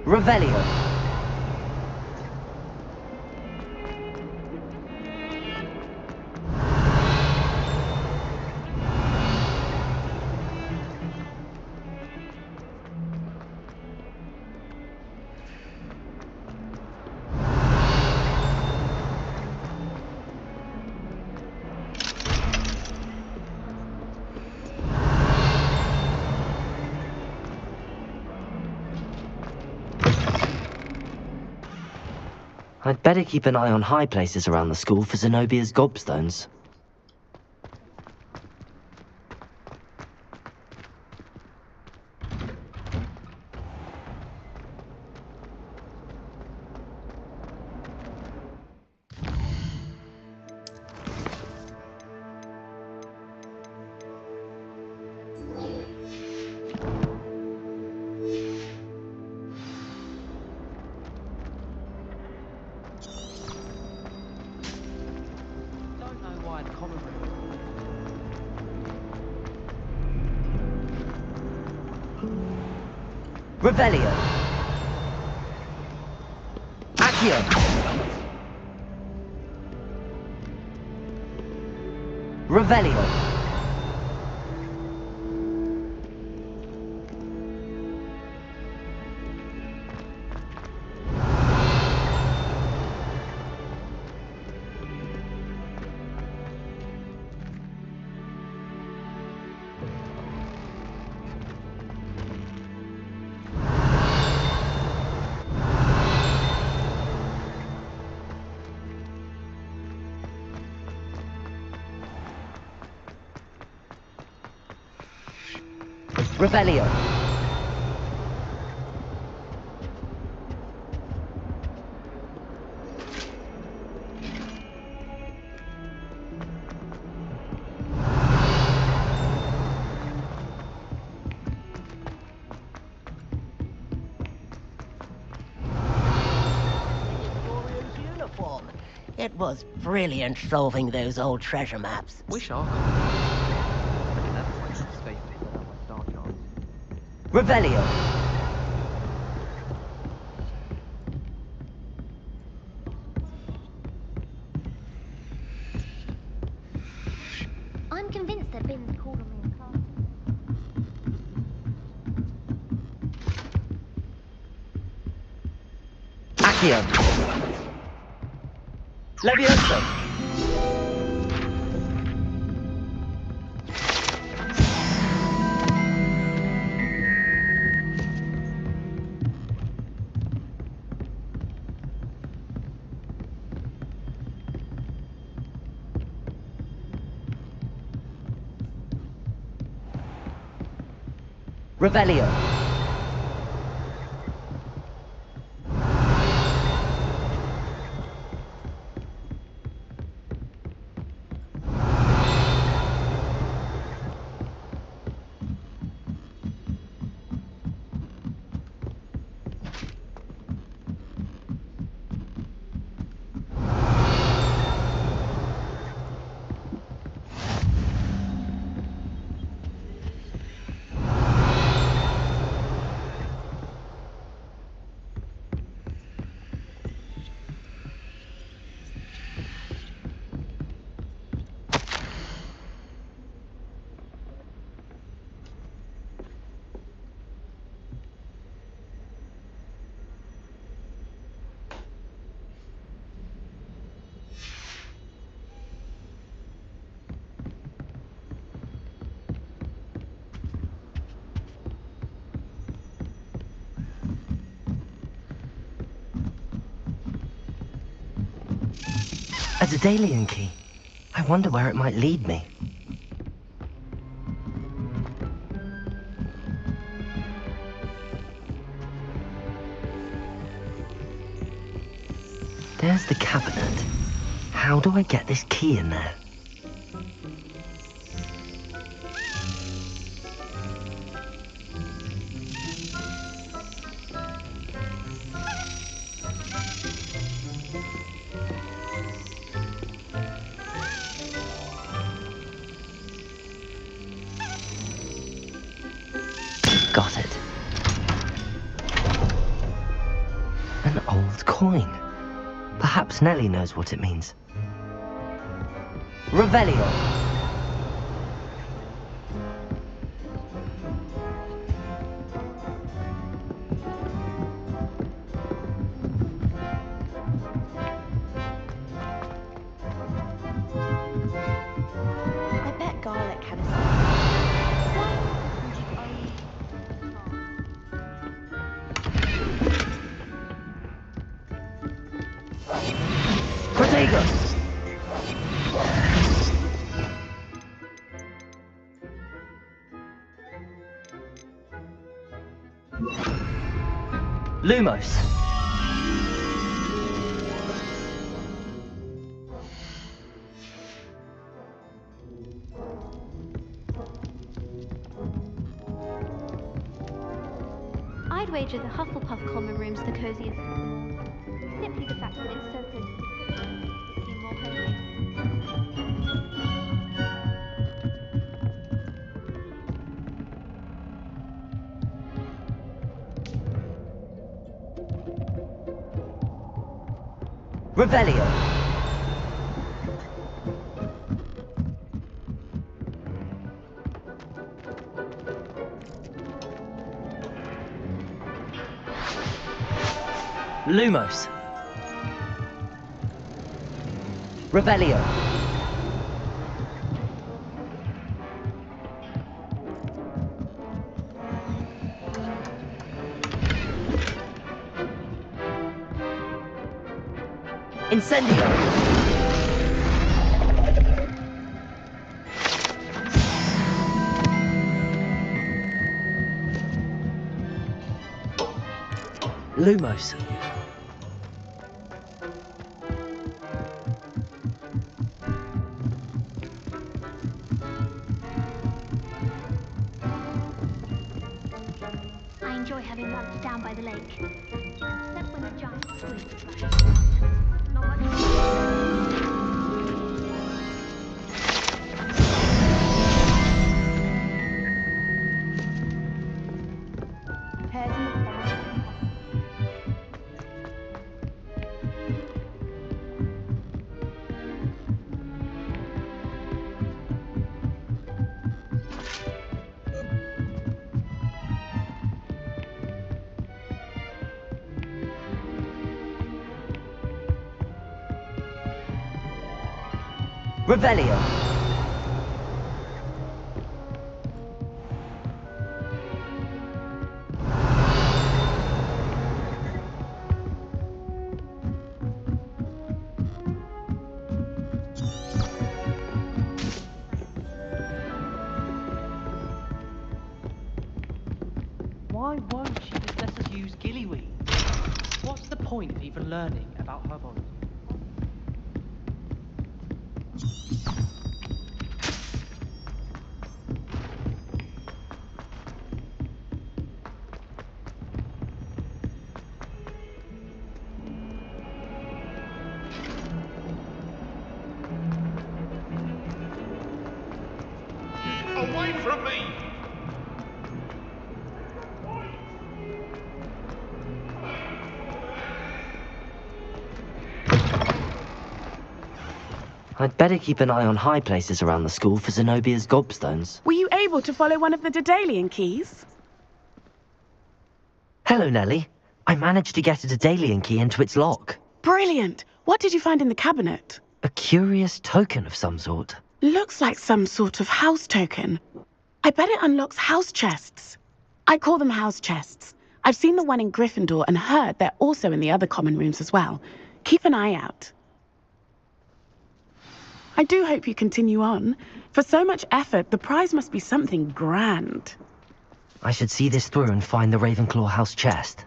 Revelio. I'd better keep an eye on high places around the school for Zenobia's gobstones. Revelio. Accio. Revelio. Revelio. Uniform. It was brilliant solving those old treasure maps. Wish I could. Revelio. I'm convinced that Ben's called on me in class. Accio. Levioso. Revelio. A Daedalian key. I wonder where it might lead me. There's the cabinet. How do I get this key in there? Got it. An old coin. Perhaps Nellie knows what it means. Revelio. I bet garlic had a Protego. Lumos. I'd wager the Hufflepuff common room's the coziest of them all. Simply the fact that it's so close to the city makes it seem more homely. Revelio. Lumos. Revelio. Incendio. Lumos. I enjoy having lunch down by the lake. Except when the giant squid flashes. Not much. Revelio. Why won't she just let us use gillyweed? What's the point of even learning about herbology? Away from me! I'd better keep an eye on high places around the school for Zenobia's gobstones. Were you able to follow one of the Daedalian keys? Hello, Nellie. I managed to get a Daedalian key into its lock. Brilliant! What did you find in the cabinet? A curious token of some sort. Looks like some sort of house token. I bet it unlocks house chests. I call them house chests. I've seen the one in Gryffindor and heard they're also in the other common rooms as well. Keep an eye out. I do hope you continue on. For so much effort, the prize must be something grand. I should see this through and find the Ravenclaw house chest.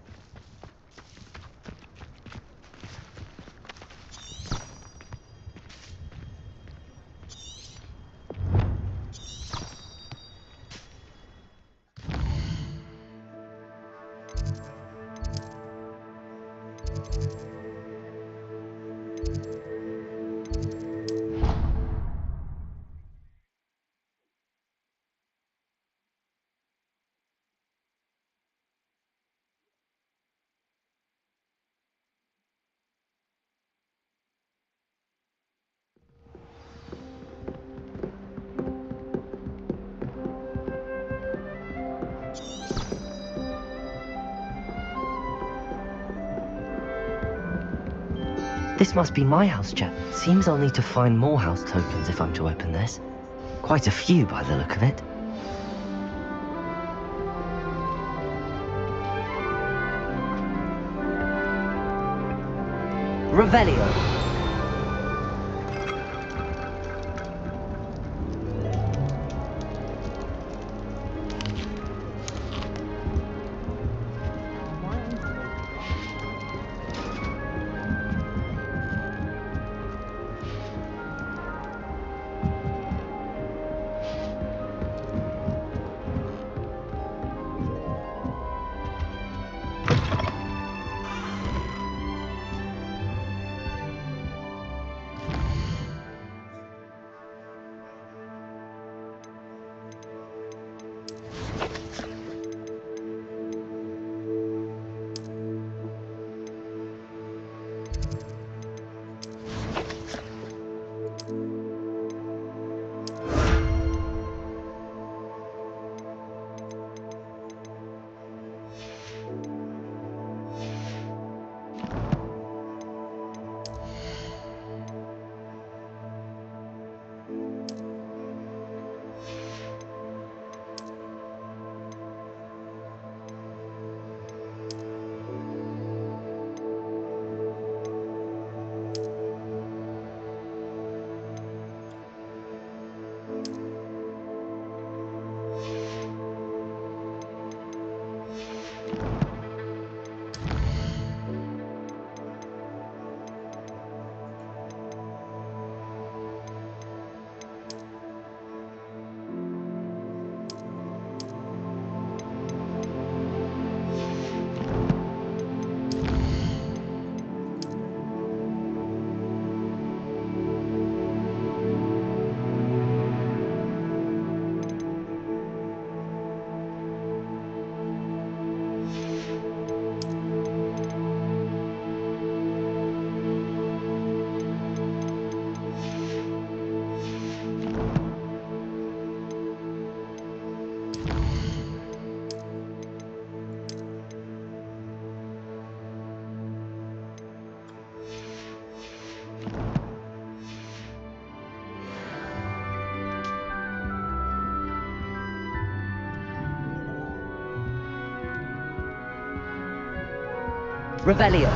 This must be my house chest. Seems I'll need to find more house tokens if I'm to open this. Quite a few by the look of it. Revelio. Rebellion.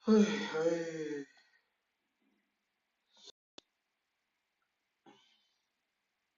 Ay, ay.